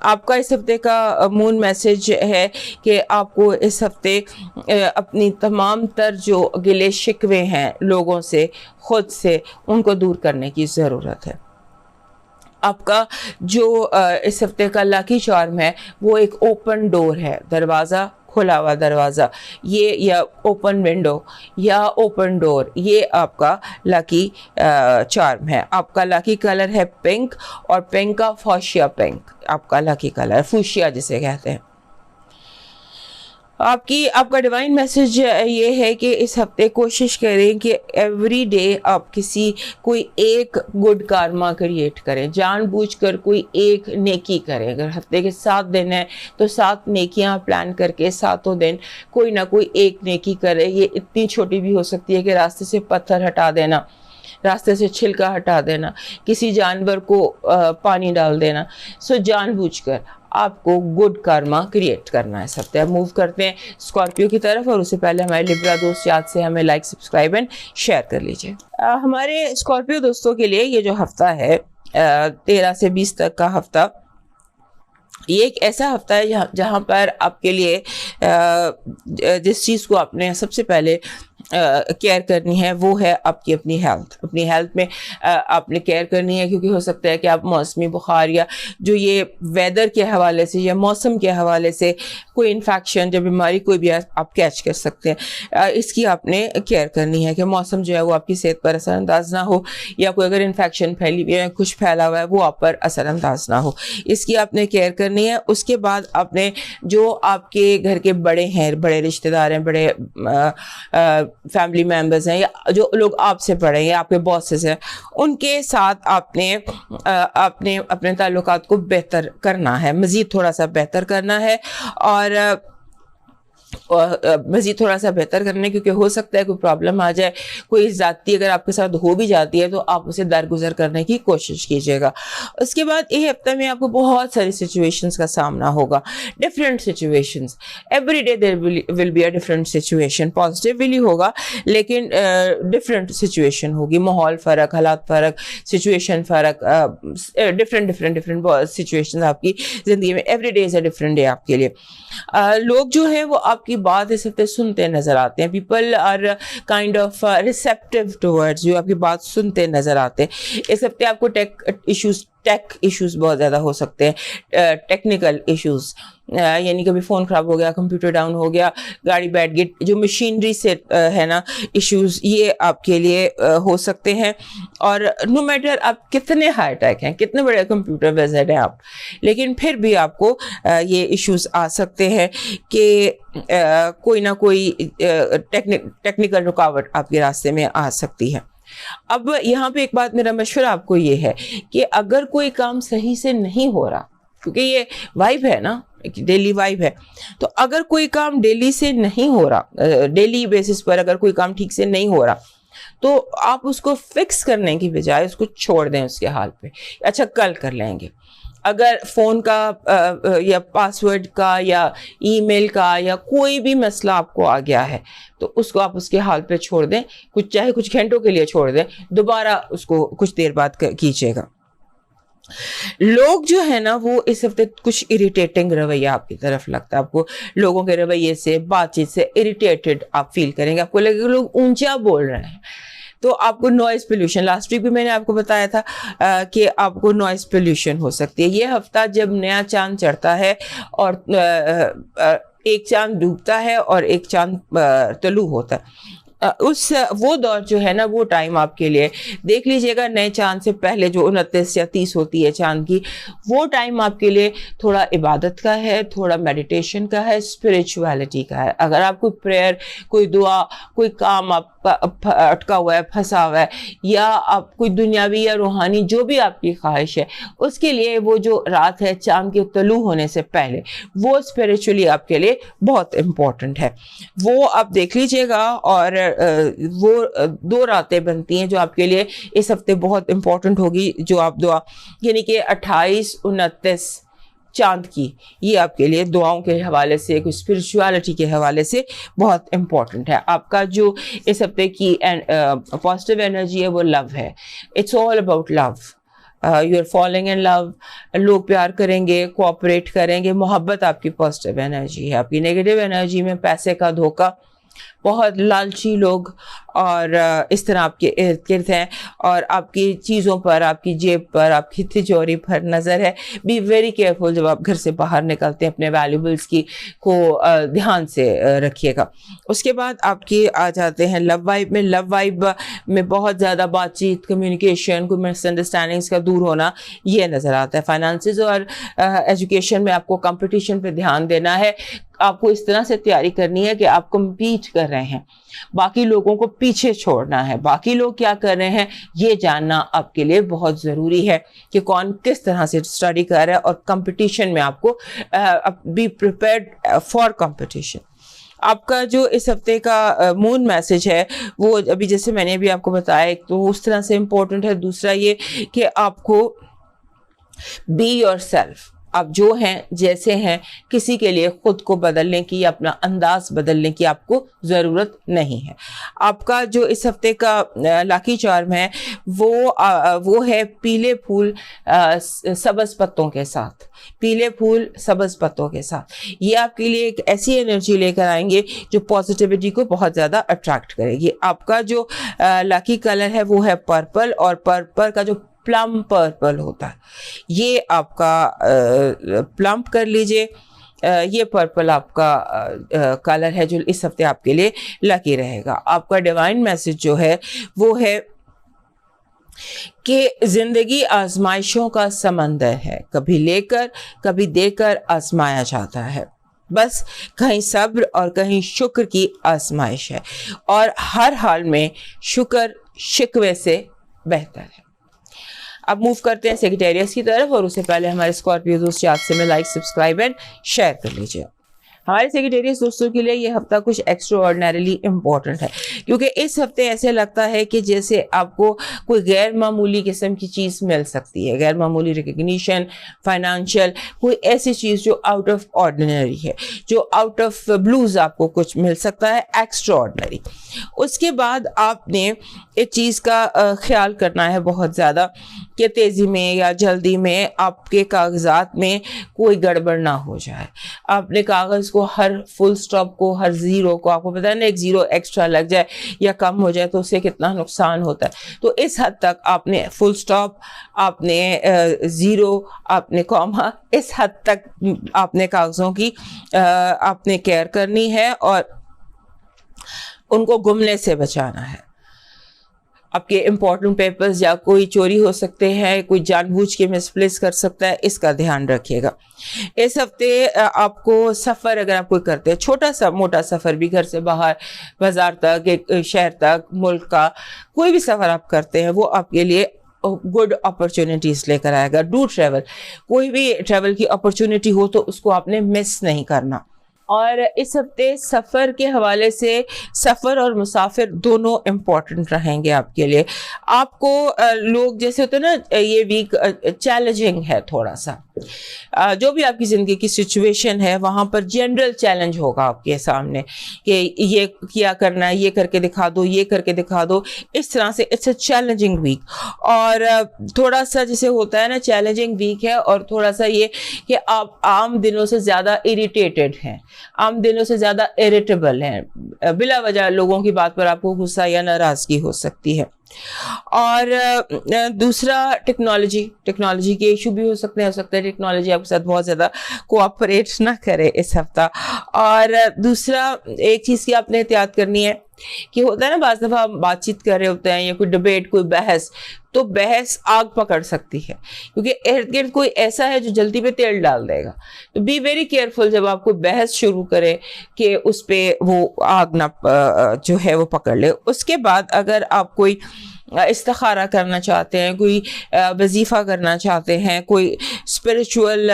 آپ کا اس ہفتے کا مون میسج ہے کہ آپ کو اس ہفتے اپنی تمام تر جو گلے شکوے ہیں لوگوں سے, خود سے, ان کو دور کرنے کی ضرورت ہے. آپ کا جو اس ہفتے کا لاکی چارم ہے وہ ایک اوپن ڈور ہے, دروازہ کھلا ہوا دروازہ, یہ یا اوپن ونڈو یا اوپن ڈور, یہ آپ کا لاکی چارم ہے. آپ کا لاکی کلر ہے پنک, اور پنک کا فوشیا پنک آپ کا لاکی کلر, فوشیا جسے کہتے ہیں. آپ کا ڈیوائن میسج یہ ہے کہ اس ہفتے کوشش کریں کہ ایوری ڈے آپ کوئی ایک گڈ کارما کریٹ کریں, جان بوجھ کر کوئی ایک نیکی کریں. اگر ہفتے کے 7 دن ہیں تو 7 نیکیاں پلان کر کے 7 دن کوئی نہ کوئی ایک نیکی کرے. یہ اتنی چھوٹی بھی ہو سکتی ہے کہ راستے سے پتھر ہٹا دینا, راستے سے چھلکا ہٹا دینا, کسی جانور کو پانی ڈال دینا. سو جان بوجھ کر آپ کو گڈ کارما کریٹ کرنا ہے. اس ہفتے موو کرتے ہیں اسکارپیو کی طرف, اور اس سے پہلے ہمارے لبرا دوست یاد سے ہمیں لائک, سبسکرائب اینڈ شیئر کر لیجئے. ہمارے اسکارپیو دوستوں کے لیے یہ جو ہفتہ ہے 13 سے 20 تک کا ہفتہ, یہ ایک ایسا ہفتہ ہے جہاں پر آپ کے لیے جس چیز کو آپ نے سب سے پہلے کیئر کرنی ہے وہ ہے آپ کی اپنی ہیلتھ. اپنی ہیلتھ میں آپ نے کیئر کرنی ہے, کیونکہ ہو سکتا ہے کہ آپ موسمی بخار یا جو یہ ویدر کے حوالے سے یا موسم کے حوالے سے کوئی انفیکشن یا بیماری کوئی بھی آپ کیچ کر سکتے ہیں. اس کی آپ نے کیئر کرنی ہے کہ موسم جو ہے وہ آپ کی صحت پر اثر انداز نہ ہو, یا کوئی اگر انفیکشن پھیلی ہوئی ہے, کچھ پھیلا ہوا ہے, وہ آپ پر اثر انداز نہ ہو. اس کی آپ نے کیئر کرنی ہے. اس کے بعد آپ نے جو آپ کے گھر کے بڑے ہیں, بڑے رشتہ دار ہیں, بڑے فیملی ممبرز ہیں, یا جو لوگ آپ سے بڑے ہیں یا آپ کے باسز ہیں, ان کے ساتھ آپ نے اپنے تعلقات کو بہتر کرنا ہے, مزید تھوڑا سا بہتر کرنا ہے. اور مزید تھوڑا سا بہتر کرنے, کیونکہ ہو سکتا ہے کوئی پرابلم آ جائے, کوئی ذاتی اگر آپ کے ساتھ ہو بھی جاتی ہے تو آپ اسے درگزر کرنے کی کوشش کیجیے گا. اس کے بعد یہ ہفتے میں آپ کو بہت ساری سچویشنز کا سامنا ہوگا, different situations. Every day there will be a different situation. Positively ہوگا لیکن ڈفرینٹ سچویشن ہوگی, ماحول فرق, حالات فرق, سچویشن فرق, ڈفرینٹ سچویشنز آپ کی زندگی میں. Every day is a different day آپ کے لیے. لوگ جو ہیں وہ آپ کی بات اس ہفتے سنتے نظر آتے ہیں. People are kind of receptive towards, جو آپ کی بات سنتے نظر آتے ہیں. اس ہفتے آپ کو ٹیک ایشوز بہت زیادہ ہو سکتے ہیں, ٹیکنیکل ایشوز, یعنی کبھی فون خراب ہو گیا, کمپیوٹر ڈاؤن ہو گیا, گاڑی بیٹھ گئی, جو مشینری سے ہے نا ایشوز, یہ آپ کے لیے ہو سکتے ہیں. اور نو میٹر آپ کتنے ہائی ٹیک ہیں, کتنے بڑے کمپیوٹر ویزٹ ہیں آپ, لیکن پھر بھی آپ کو یہ ایشوز آ سکتے ہیں کہ کوئی نہ کوئی ٹیکنیکل رکاوٹ آپ کے راستے میں آ سکتی ہے. اب یہاں پہ ایک بات, میرا مشورہ آپ کو یہ ہے کہ اگر کوئی کام صحیح سے نہیں ہو رہا, کیونکہ یہ وائب ہے نا, ڈیلی وائب ہے, تو اگر کوئی کام ڈیلی سے نہیں ہو رہا, ڈیلی بیسس پر اگر کوئی کام ٹھیک سے نہیں ہو رہا, تو آپ اس کو فکس کرنے کی بجائے اس کو چھوڑ دیں اس کے حال پہ. اچھا کل کر لیں گے, اگر فون کا یا پاسورڈ کا یا ای میل کا یا کوئی بھی مسئلہ آپ کو آ گیا ہے تو اس کو آپ اس کے حال پہ چھوڑ دیں، چاہے کچھ گھنٹوں کے لیے چھوڑ دیں، دوبارہ اس کو کچھ دیر بعد کیجیے گا۔ لوگ جو ہے نا وہ اس ہفتے کچھ اریٹیٹنگ رویہ آپ کی طرف لگتا ہے، آپ کو لوگوں کے رویے سے، بات چیت سے اریٹیٹڈ آپ فیل کریں گے، آپ کو لگے گا لوگ اونچا بول رہے ہیں، تو آپ کو نوائز پولیوشن، لاسٹ ویک بھی میں نے آپ کو بتایا تھا کہ آپ کو نوائز پولیوشن ہو سکتی ہے۔ یہ ہفتہ جب نیا چاند چڑھتا ہے اور ایک چاند ڈوبتا ہے اور ایک چاند طلوع ہوتا ہے، وہ دور جو ہے نا وہ ٹائم آپ کے لیے دیکھ لیجئے گا، نئے چاند سے پہلے جو 29 یا 30 ہوتی ہے چاند کی، وہ ٹائم آپ کے لیے تھوڑا عبادت کا ہے، تھوڑا میڈیٹیشن کا ہے، اسپرچویلٹی کا ہے۔ اگر آپ کوئی پریئر، کوئی دعا، کوئی کام آپ کا اٹکا ہوا ہے، پھنسا ہوا ہے، یا آپ کوئی دنیاوی یا روحانی جو بھی آپ کی خواہش ہے، اس کے لیے وہ جو رات ہے چاند کے طلوع ہونے سے پہلے، وہ اسپرچولی آپ کے لیے بہت امپورٹنٹ ہے، وہ آپ دیکھ لیجئے گا۔ اور وہ 2 راتیں بنتی ہیں جو آپ کے لیے اس ہفتے بہت امپورٹنٹ ہوگی، جو آپ دعا، یعنی کہ 28 29 چاند کی، یہ آپ کے لیے دعاؤں کے حوالے سے، کوئی اسپرچویلٹی کے حوالے سے بہت امپورٹنٹ ہے۔ آپ کا جو اس ہفتے کی پازیٹیو انرجی ہے وہ لو ہے، it's all about love, you are falling in love, لوگ پیار کریں گے، کوآپریٹ کریں گے، محبت آپ کی پازیٹیو انرجی ہے۔ آپ کی نیگیٹو انرجی میں پیسے کا دھوکہ، بہت لالچی لوگ اور اس طرح آپ کے ارد گرد ہیں، اور آپ کی چیزوں پر، آپ کی جیب پر، آپ کی تجوری پر نظر ہے۔ بی ویری کیئرفل جب آپ گھر سے باہر نکلتے ہیں، اپنے ویلیوبلس کی کو دھیان سے رکھیے گا۔ اس کے بعد آپ کی آ جاتے ہیں لو وائب میں۔ لو وائب میں بہت زیادہ بات چیت، کمیونیکیشن، کوئی مس انڈرسٹینڈنگس کا دور ہونا یہ نظر آتا ہے۔ فائنانسز اور ایجوکیشن میں آپ کو کمپٹیشن پہ دھیان دینا ہے، آپ کو اس طرح سے تیاری کرنی ہے کہ آپ کمپیٹ کر رہے ہیں، باقی لوگوں کو پیچھے چھوڑنا ہے، باقی لوگ کیا کر رہے ہیں یہ جاننا آپ کے لیے بہت ضروری ہے کہ کون کس طرح سے اسٹڈی کر رہا ہے، اور کمپٹیشن میں آپ کو بی پریپیئرڈ فار کمپٹیشن۔ آپ کا جو اس ہفتے کا مون میسج ہے وہ ابھی جیسے میں نے بھی آپ کو بتایا، ایک تو اس طرح سے امپورٹنٹ ہے، دوسرا یہ کہ آپ کو بی یور سیلف، آپ جو ہیں جیسے ہیں، کسی کے لیے خود کو بدلنے کی یا اپنا انداز بدلنے کی آپ کو ضرورت نہیں ہے۔ آپ کا جو اس ہفتے کا لاکی چارم ہے وہ ہے پیلے پھول سبز پتوں کے ساتھ، پیلے پھول سبز پتوں کے ساتھ۔ یہ آپ کے لیے ایک ایسی انرجی لے کر آئیں گے جو پازیٹیوٹی کو بہت زیادہ اٹریکٹ کرے گی۔ آپ کا جو لاکی کلر ہے وہ ہے پرپل، اور پرپل کا جو پلم پرپل ہوتا ہے، یہ آپ کا پلمپ کر لیجئے، یہ پرپل آپ کا کلر ہے جو اس ہفتے آپ کے لیے لکی رہے گا۔ آپ کا ڈیوائن میسج جو ہے وہ ہے کہ زندگی آزمائشوں کا سمندر ہے، کبھی لے کر کبھی دے کر آزمایا جاتا ہے، بس کہیں صبر اور کہیں شکر کی آزمائش ہے، اور ہر حال میں شکر شکوے سے بہتر ہے۔ اب موو کرتے ہیں سیکریٹریس کی طرف، اور اس سے پہلے ہمارے اسکارپیو دوست یاد سے میں لائک، سبسکرائب اینڈ شیئر کر لیجیے۔ ہمارے سیکریٹریس دوستوں کے لیے یہ ہفتہ کچھ ایکسٹرا آرڈینریلی امپورٹنٹ ہے، کیونکہ اس ہفتے ایسے لگتا ہے کہ جیسے آپ کو کوئی غیر معمولی قسم کی چیز مل سکتی ہے، غیر معمولی ریکگنیشن، فائنانشیل، کوئی ایسی چیز جو آؤٹ آف آرڈینری ہے، جو آؤٹ آف بلوز آپ کو کچھ مل سکتا ہے ایکسٹرا آرڈینری۔ اس کے بعد آپ نے ایک چیز کا خیال کرنا ہے بہت زیادہ کہ تیزی میں یا جلدی میں آپ کے کاغذات میں کوئی گڑبڑ نہ ہو جائے۔ آپ نے کاغذ کو ہر فل سٹاپ کو، ہر زیرو کو، آپ کو پتہ ہے نا ایک زیرو ایکسٹرا لگ جائے یا کم ہو جائے تو اس سے کتنا نقصان ہوتا ہے، تو اس حد تک آپ نے فل سٹاپ، آپ نے زیرو، آپ نے کاما، اس حد تک آپ نے کاغذوں کی آپ نے کیئر کرنی ہے اور ان کو گمنے سے بچانا ہے۔ آپ کے امپورٹنٹ پیپرز یا کوئی چوری ہو سکتے ہیں، کوئی جان بوجھ کے مس پلیس کر سکتا ہے، اس کا دھیان رکھیے گا۔ اس ہفتے آپ کو سفر اگر آپ کوئی کرتے ہیں، چھوٹا سا موٹا سفر بھی، گھر سے باہر، بازار تک، ایک شہر تک، ملک کا کوئی بھی سفر آپ کرتے ہیں، وہ آپ کے لیے گڈ اپرچونٹیز لے کر آئے گا۔ ڈو ٹریول، کوئی بھی ٹریول کی اپرچونٹی ہو تو اس کو آپ نے مس نہیں کرنا۔ اور اس ہفتے سفر کے حوالے سے سفر اور مسافر دونوں امپورٹنٹ رہیں گے آپ کے لیے۔ آپ کو لوگ جیسے ہوتے ہیں نا، یہ ویک چیلنجنگ ہے تھوڑا سا، جو بھی آپ کی زندگی کی سچویشن ہے وہاں پر جنرل چیلنج ہوگا آپ کے سامنے کہ یہ کیا کرنا ہے, یہ کر کے دکھا دو, یہ کر کے دکھا دو, اس طرح سے اٹس اے چیلنجنگ ویک. اور تھوڑا سا جیسے ہوتا ہے نا چیلنجنگ ویک ہے, اور تھوڑا سا یہ کہ آپ عام دنوں سے زیادہ اریٹیٹڈ ہیں, عام دنوں سے زیادہ اریٹیبل ہیں, بلا وجہ لوگوں کی بات پر آپ کو غصہ یا ناراضگی ہو سکتی ہے. اور دوسرا ٹیکنالوجی کے ایشو بھی ہو سکتے ہیں, ہو سکتا ہے ٹیکنالوجی آپ کے ساتھ بہت زیادہ کوآپریٹ نہ کرے اس ہفتہ. اور دوسرا ایک چیز کی آپ نے احتیاط کرنی ہے کہ ہوتا ہے نا بعض دفعہ ہم بات چیت کر رہے ہوتے ہیں یا کوئی ڈبیٹ, کوئی بحث, تو بحث آگ پکڑ سکتی ہے کیونکہ ارد گرد کوئی ایسا ہے جو جلدی پہ تیل ڈال دے گا. تو بی ویری کیئرفل جب آپ کو بحث شروع کرے کہ اس پہ وہ آگ نہ جو ہے وہ پکڑ لے. اس کے بعد اگر آپ کوئی استخارہ کرنا چاہتے ہیں, کوئی وظیفہ کرنا چاہتے ہیں, کوئی اسپریچول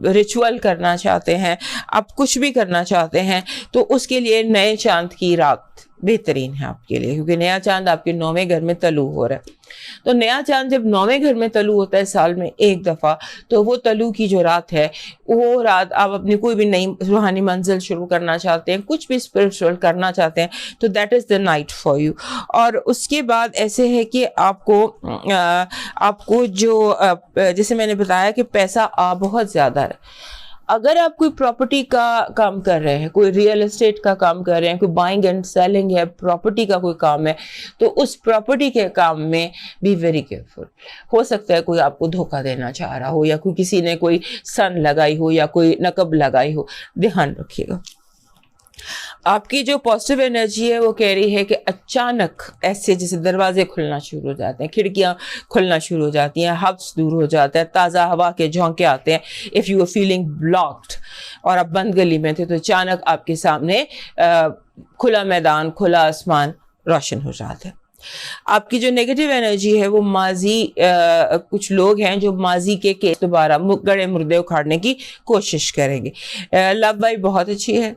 ریچول کرنا چاہتے ہیں, آپ کچھ بھی کرنا چاہتے ہیں, تو اس کے لیے نئے چاند کی رات بہترین ہے آپ کے لیے, کیونکہ نیا چاند آپ کے 9ویں گھر میں طلوع ہو رہا ہے. تو نیا چاند جب 9ویں گھر میں طلوع ہوتا ہے سال میں ایک دفعہ, تو وہ طلوع کی جو رات ہے, وہ رات آپ اپنی کوئی بھی نئی روحانی منزل شروع کرنا چاہتے ہیں, کچھ بھی اسپرچول کرنا چاہتے ہیں, تو that is the night for you. اور اس کے بعد ایسے ہے کہ آپ کو جو جیسے میں نے بتایا کہ پیسہ بہت زیادہ ہے. اگر آپ کوئی پراپرٹی کا کام کر رہے ہیں, کوئی ریئل اسٹیٹ کا کام کر رہے ہیں, کوئی بائنگ اینڈ سیلنگ ہے, پراپرٹی کا کوئی کام ہے, تو اس پراپرٹی کے کام میں بی ویری کیئرفل. ہو سکتا ہے کوئی آپ کو دھوکہ دینا چاہ رہا ہو, یا کوئی کسی نے کوئی سن لگائی ہو یا کوئی نقب لگائی ہو, دھیان رکھیے گا. آپ کی جو پازیٹیو انرجی ہے وہ کہہ رہی ہے کہ اچانک ایسے جیسے دروازے کھلنا شروع ہو جاتے ہیں, کھڑکیاں کھلنا شروع ہو جاتی ہیں, حبس دور ہو جاتا ہے, تازہ ہوا کے جھونکے آتے ہیں. If you are feeling blocked اور آپ بند گلی میں تھے, تو اچانک آپ کے سامنے کھلا میدان, کھلا آسمان روشن ہو جاتا ہے. آپ کی جو نیگیٹو انرجی ہے وہ ماضی, کچھ لوگ ہیں جو ماضی کے کیس دوبارہ گڑے مردے اکھاڑنے کی کوشش کریں گے. لو وائب بہت اچھی ہے,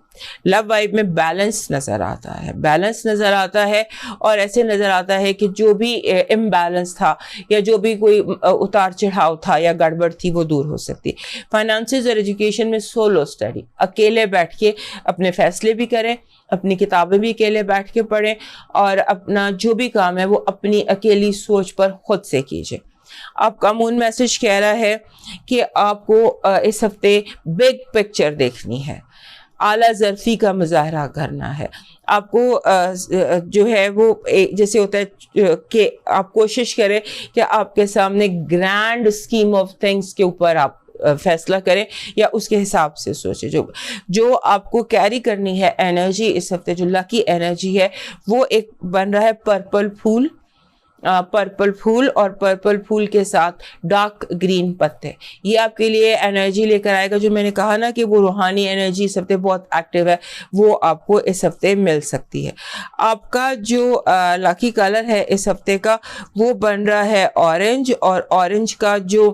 لو وائب میں بیلنس نظر آتا ہے, اور ایسے نظر آتا ہے کہ جو بھی امبیلنس تھا یا جو بھی کوئی اتار چڑھاؤ تھا یا گڑبڑ تھی وہ دور ہو سکتی. فائنانسز اور ایجوکیشن میں سولو اسٹڈی, اکیلے بیٹھ کے اپنے فیصلے بھی کریں, اپنی کتابیں بھی اکیلے بیٹھ کے پڑھیں, اور اپنا جو بھی کام ہے وہ اپنی اکیلی سوچ پر خود سے کیجیے. آپ کا مون میسج کہہ رہا ہے کہ آپ کو اس ہفتے بگ پکچر دیکھنی ہے, اعلیٰ ظرفی کا مظاہرہ کرنا ہے. آپ کو جو ہے وہ جیسے ہوتا ہے کہ آپ کوشش کریں کہ آپ کے سامنے گرینڈ اسکیم آف تھنگس کے اوپر آپ فیصلہ کریں یا اس کے حساب سے سوچیں. جو آپ کو کیری کرنی ہے انرجی اس ہفتے, جو لکی انرجی ہے, وہ ایک بن رہا ہے پرپل پھول, اور پرپل پھول کے ساتھ ڈارک گرین پتے. یہ آپ کے لیے انرجی لے کر آئے گا. جو میں نے کہا نا کہ وہ روحانی انرجی اس ہفتے بہت ایکٹیو ہے, وہ آپ کو اس ہفتے مل سکتی ہے. آپ کا جو لکی کلر ہے اس ہفتے کا وہ بن رہا ہے اورنج, اور اورنج کا جو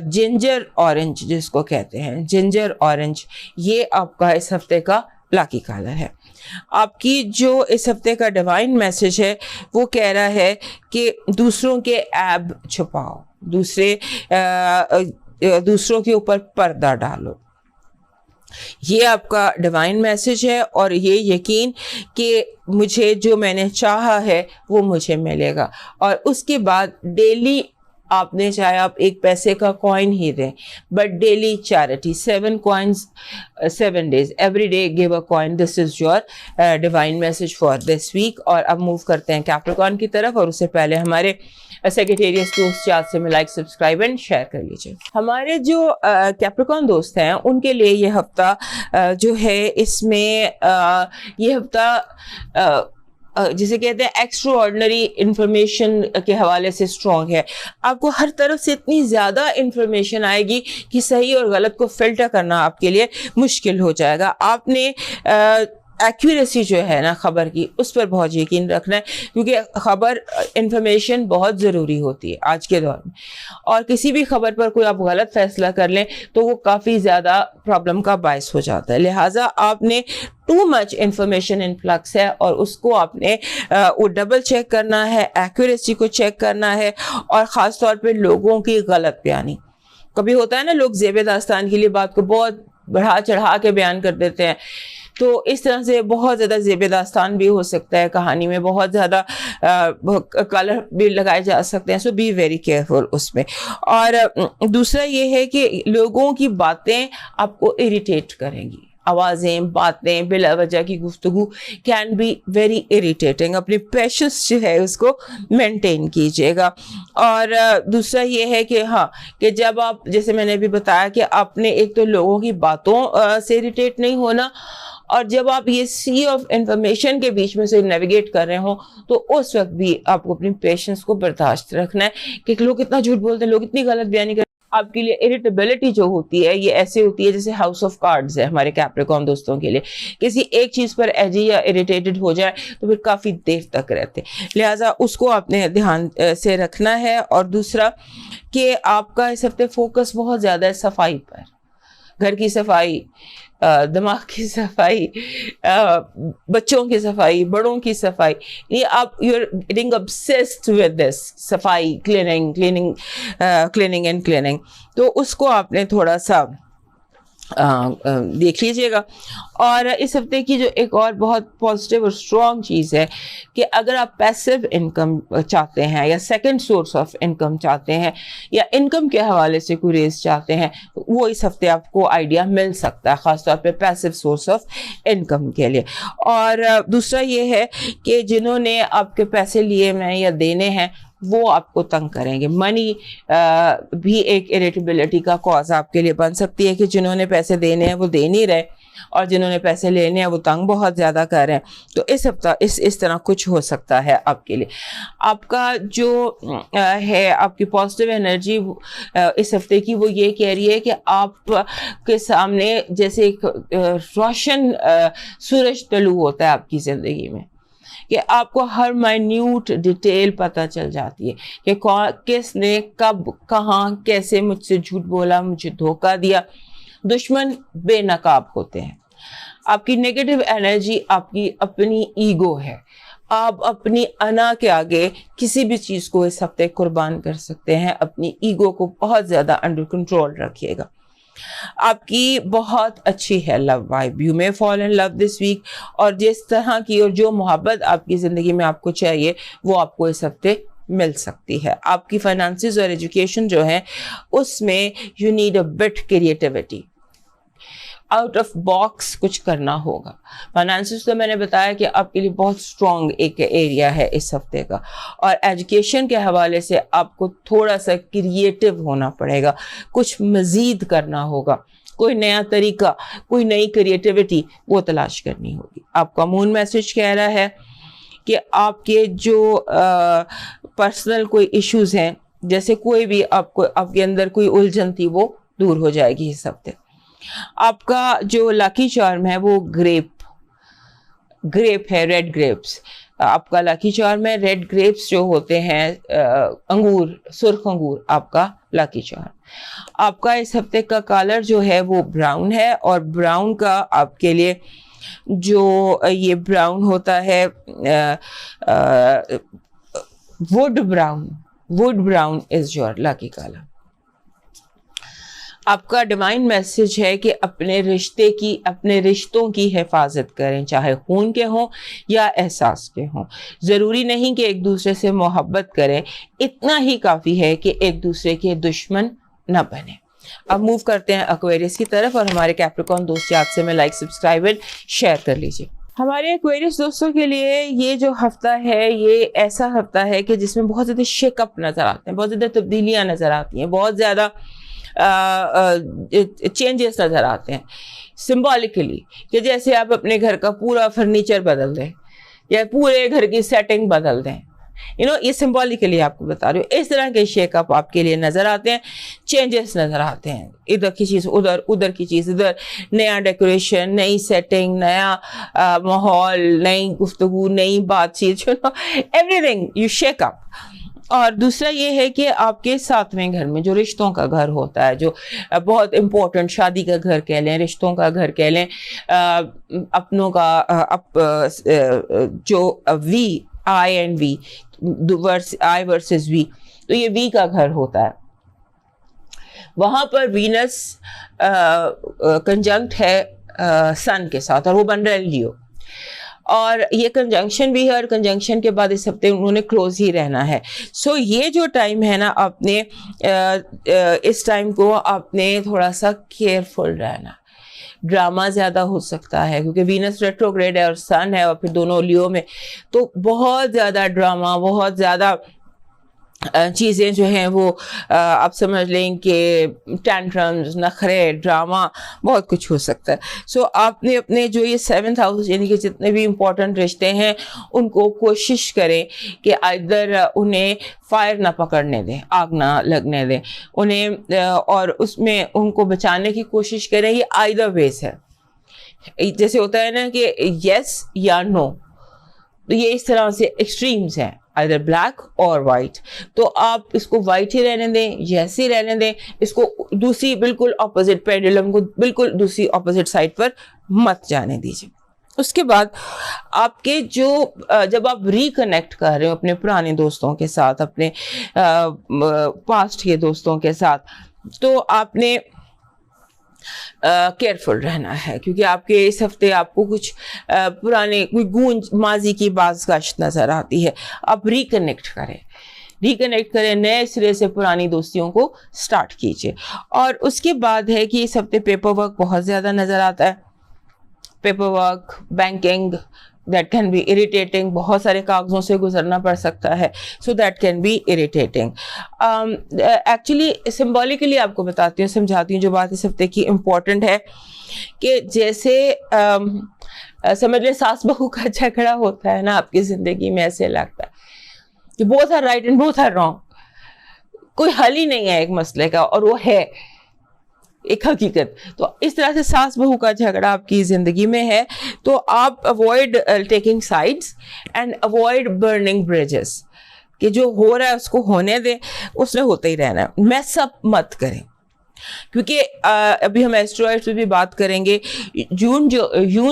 جنجر اورنج جس کو کہتے ہیں, جنجر اورنج, یہ آپ کا اس ہفتے کا لکی کلر ہے. آپ کی جو اس ہفتے کا ڈیوائن میسج ہے وہ کہہ رہا ہے کہ دوسروں کے عیب چھپاؤ, دوسروں کے اوپر پردہ ڈالو. یہ آپ کا ڈیوائن میسج ہے, اور یہ یقین کہ مجھے جو میں نے چاہا ہے وہ مجھے ملے گا. اور اس کے بعد ڈیلی آپ نے چاہے آپ ایک پیسے کا کوائن ہی دیں, but daily charity, 7 coins 7 days, every day give a coin. This is your divine message for this week. اور اب موو کرتے ہیں کیپریکن کی طرف, اور اس سے پہلے ہمارے سیکریٹریس دوست چارٹ سے میں لائک, سبسکرائب اینڈ شیئر کر لیجیے. ہمارے جو کیپریکن دوست ہیں ان کے لیے یہ ہفتہ جو ہے اس میں یہ ہفتہ جسے کہتے ہیں ایکسٹرا آرڈنری انفارمیشن کے حوالے سے اسٹرانگ ہے. آپ کو ہر طرف سے اتنی زیادہ انفارمیشن آئے گی کہ صحیح اور غلط کو فلٹر کرنا آپ کے لیے مشکل ہو جائے گا. آپ نے ایکوریسی جو ہے نا خبر کی, اس پر بہت یقین رکھنا ہے, کیونکہ خبر انفارمیشن بہت ضروری ہوتی ہے آج کے دور میں. اور کسی بھی خبر پر کوئی آپ غلط فیصلہ کر لیں تو وہ کافی زیادہ پرابلم کا باعث ہو جاتا ہے. لہٰذا آپ نے ٹو مچ انفارمیشن انفلکس ہے, اور اس کو آپ نے وہ ڈبل چیک کرنا ہے, ایکوریسی کو چیک کرنا ہے, اور خاص طور پہ لوگوں کی غلط بیانی. کبھی ہوتا ہے نا لوگ زیب داستان کے لیے بات کو بہت بڑھا چڑھا کے بیان کر دیتے ہیں, تو اس طرح سے بہت زیادہ زیب داستان بھی ہو سکتا ہے, کہانی میں بہت زیادہ کلر بھی لگائے جا سکتے ہیں, سو بی ویری کیئرفل اس میں. اور دوسرا یہ ہے کہ لوگوں کی باتیں آپ کو اریٹیٹ کریں گی, آوازیں, باتیں, بلا وجہ کی گفتگو کین بی ویری اریٹیٹنگ. اپنی پیشنس جو ہے اس کو مینٹین کیجیے گا. اور دوسرا یہ ہے کہ ہاں کہ جب آپ, جیسے میں نے بھی بتایا کہ آپ نے ایک تو لوگوں کی باتوں سے اریٹیٹ نہیں ہونا, اور جب آپ یہ سی آف انفارمیشن کے بیچ میں سے نیویگیٹ کر رہے ہوں تو اس وقت بھی آپ کو اپنی پیشنس کو برداشت رکھنا ہے کہ لوگ اتنا جھوٹ بولتے ہیں, لوگ اتنی غلط بیانی کرتے ہیں. آپ کے لیے اریٹیبلٹی جو ہوتی ہے یہ ایسے ہوتی ہے جیسے ہاؤس آف کارڈز ہے ہمارے کیپریکون دوستوں کے لیے, کسی ایک چیز پر ایجی یا اریٹیٹڈ ہو جائے تو پھر کافی دیر تک رہتے, لہٰذا اس کو آپ نے دھیان سے رکھنا ہے. اور دوسرا کہ آپ کا اس ہفتے فوکس بہت زیادہ ہے صفائی پر, گھر کی صفائی, دماغ کی صفائی, بچوں کی صفائی, بڑوں کی صفائی, یہ آپ you are getting obsessed with this صفائی, کلیننگ اینڈ کلیننگ. تو اس کو آپ نے تھوڑا سا دیکھ لیجیے گا. اور اس ہفتے کی جو ایک اور بہت پازیٹیو اور اسٹرانگ چیز ہے کہ اگر آپ پیسو انکم چاہتے ہیں یا سیکنڈ سورس آف انکم چاہتے ہیں یا انکم کے حوالے سے کوئی ریز چاہتے ہیں, وہ اس ہفتے آپ کو آئیڈیا مل سکتا ہے, خاص طور پہ پیسو سورس آف انکم کے لیے. اور دوسرا یہ ہے کہ جنہوں نے آپ کے پیسے لیے ہیں یا دینے ہیں وہ آپ کو تنگ کریں گے. منی بھی ایک اریٹیبلٹی کا کاز آپ کے لیے بن سکتی ہے کہ جنہوں نے پیسے دینے ہیں وہ دے نہیں رہے, اور جنہوں نے پیسے لینے ہیں وہ تنگ بہت زیادہ کر رہے ہیں. تو اس ہفتہ اس طرح کچھ ہو سکتا ہے آپ کے لیے. آپ کا جو ہے آپ کی پازیٹیو انرجی اس ہفتے کی وہ یہ کہہ رہی ہے کہ آپ کے سامنے جیسے ایک روشن سورج طلوع ہوتا ہے آپ کی زندگی میں, کہ آپ کو ہر مائنیوٹ ڈیٹیل پتہ چل جاتی ہے کہ کس نے کب کہاں کیسے مجھ سے جھوٹ بولا, مجھے دھوکہ دیا. دشمن بے نقاب ہوتے ہیں. آپ کی نیگیٹو انرجی آپ کی اپنی ایگو ہے, آپ اپنی انا کے آگے کسی بھی چیز کو اس ہفتے قربان کر سکتے ہیں. اپنی ایگو کو بہت زیادہ انڈر کنٹرول رکھیے گا. آپ کی بہت اچھی ہے love vibe, you may fall in love this week, اور جس طرح کی اور جو محبت آپ کی زندگی میں آپ کو چاہیے وہ آپ کو اس ہفتے مل سکتی ہے. آپ کی فائنانسز اور ایجوکیشن جو ہے اس میں you need a but creativity, out of box کچھ کرنا ہوگا. فائنانسز تو میں نے بتایا کہ آپ کے لیے بہت اسٹرانگ ایک ایریا ہے اس ہفتے کا, اور ایجوکیشن کے حوالے سے آپ کو تھوڑا سا کریٹیو ہونا پڑے گا, کچھ مزید کرنا ہوگا, کوئی نیا طریقہ, کوئی نئی کریٹیوٹی وہ تلاش کرنی ہوگی. آپ کا مون میسج کہہ رہا ہے کہ آپ کے جو پرسنل کوئی ایشوز ہیں, جیسے کوئی بھی آپ کے اندر کوئی الجھن تھی وہ دور ہو جائے گی اس ہفتے. آپ کا جو لاکی چارم ہے وہ گریپ ہے, ریڈ گریپس. آپ کا لاکی چارم ہے ریڈ گریپس جو ہوتے ہیں انگور, سرخ انگور آپ کا لاکی چارم. آپ کا اس ہفتے کا کلر جو ہے وہ براؤن ہے, اور براؤن کا آپ کے لیے جو یہ براؤن ہوتا ہے wood brown is your lucky colour. آپ کا ڈیوائن میسج ہے کہ اپنے رشتوں کی حفاظت کریں, چاہے خون کے ہوں یا احساس کے ہوں. ضروری نہیں کہ ایک دوسرے سے محبت کریں, اتنا ہی کافی ہے کہ ایک دوسرے کے دشمن نہ بنیں. اب موو کرتے ہیں ایکویریس کی طرف, اور ہمارے کیپریکون دوست آپ سے میں لائک, سبسکرائب اینڈ شیئر کر لیجیے. ہمارے ایکویریس دوستوں کے لیے یہ جو ہفتہ ہے یہ ایسا ہفتہ ہے کہ جس میں بہت زیادہ شیک اپ نظر آتے ہیں, بہت زیادہ تبدیلیاں نظر آتی ہیں, بہت زیادہ چینجز نظر آتے ہیں سمبولکلی, کہ جیسے آپ اپنے گھر کا پورا فرنیچر بدل دیں یا پورے گھر کی سیٹنگ بدل دیں. یہ سمبولکلی آپ کو بتا رہی ہوں, اس طرح کے شیک اپ آپ کے لیے نظر آتے ہیں, چینجز نظر آتے ہیں, ادھر کی چیز ادھر کی چیز ادھر, نیا ڈیکوریشن, نئی سیٹنگ, نیا ماحول, نئی گفتگو, نئی بات چیت, every thing you shake up. اور دوسرا یہ ہے کہ آپ کے ساتویں گھر میں جو رشتوں کا گھر ہوتا ہے, جو بہت امپورٹنٹ, شادی کا گھر کہہ لیں, رشتوں کا گھر کہہ لیں, اپنوں کا جو وی, آئی اینڈ وی, آئی ورسز وی, تو یہ وی کا گھر ہوتا ہے. وہاں پر وینس کنجنکٹ ہے سن کے ساتھ اور وہ بن رہا ہے لیو, اور یہ کنجنکشن بھی ہے, اور کنجنکشن کے بعد اس ہفتے انہوں نے کلوز ہی رہنا ہے. سو یہ جو ٹائم ہے نا, آپ نے اس ٹائم کو آپ نے تھوڑا سا کیئرفل رہنا. ڈرامہ زیادہ ہو سکتا ہے کیونکہ وینس ریٹروگریڈ ہے اور سن ہے اور پھر دونوں لیو میں, تو بہت زیادہ ڈرامہ, بہت زیادہ چیزیں جو ہیں وہ آپ سمجھ لیں کہ ٹینٹرمز, نخرے, ڈرامہ, بہت کچھ ہو سکتا ہے. سو آپ نے اپنے جو یہ 7th ہاؤس یعنی کہ جتنے بھی امپورٹنٹ رشتے ہیں ان کو کوشش کریں کہ ادھر انہیں فائر نہ پکڑنے دیں, آگ نہ لگنے دیں انہیں, اور اس میں ان کو بچانے کی کوشش کریں. یہ آئدر ویز ہے, جیسے ہوتا ہے نا کہ یس یا نو, تو یہ اس طرح سے ایکسٹریمز ہیں, either black اور white. تو آپ اس کو white ہی رہنے دیں, yes ہی رہنے دیں, اس کو دوسری بالکل اپوزٹ پینڈولم کو بالکل دوسری اپوزٹ سائڈ پر مت جانے دیجیے. اس کے بعد آپ کے جو جب آپ ریکنیکٹ کر رہے ہو اپنے پرانے دوستوں کے ساتھ, اپنے پاسٹ کے دوستوں کے ساتھ, تو آپ نے کیئرفل رہنا ہے کیونکہ آپ کے اس ہفتے آپ کو کچھ پرانے کوئی گونج ماضی کی بازگشت نظر آتی ہے. آپ ریکنیکٹ کریں, نئے سرے سے پرانی دوستیوں کو سٹارٹ کیجیے. اور اس کے بعد ہے کہ اس ہفتے پیپر ورک بہت زیادہ نظر آتا ہے. Paper work, banking, that can be irritating, بہت سارے کاغذوں سے گزرنا پڑ سکتا ہے, so that can be irritating. Actually symbolically آپ کو بتاتی ہوں, سمجھاتی ہوں جو بات اس ہفتے کی امپورٹنٹ ہے, کہ جیسے سمجھ لیں ساس بہو کا جھگڑا ہوتا ہے نا آپ کی زندگی میں, ایسے لگتا ہے کہ both are right and both are wrong, کوئی حل ہی نہیں ہے ایک مسئلے کا, اور وہ ہے ایک حقیقت. تو اس طرح سے ساس بہو کا جھگڑا آپ کی زندگی میں ہے, تو آپ avoid taking sides and avoid burning bridges, کہ جو ہو رہا ہے اس کو ہونے دیں, اس نے ہوتا ہی رہنا ہے, میس اپ مت کریں. کیونکہ ابھی ہم ایسٹرائڈس پہ بھی بات کریں گے. یون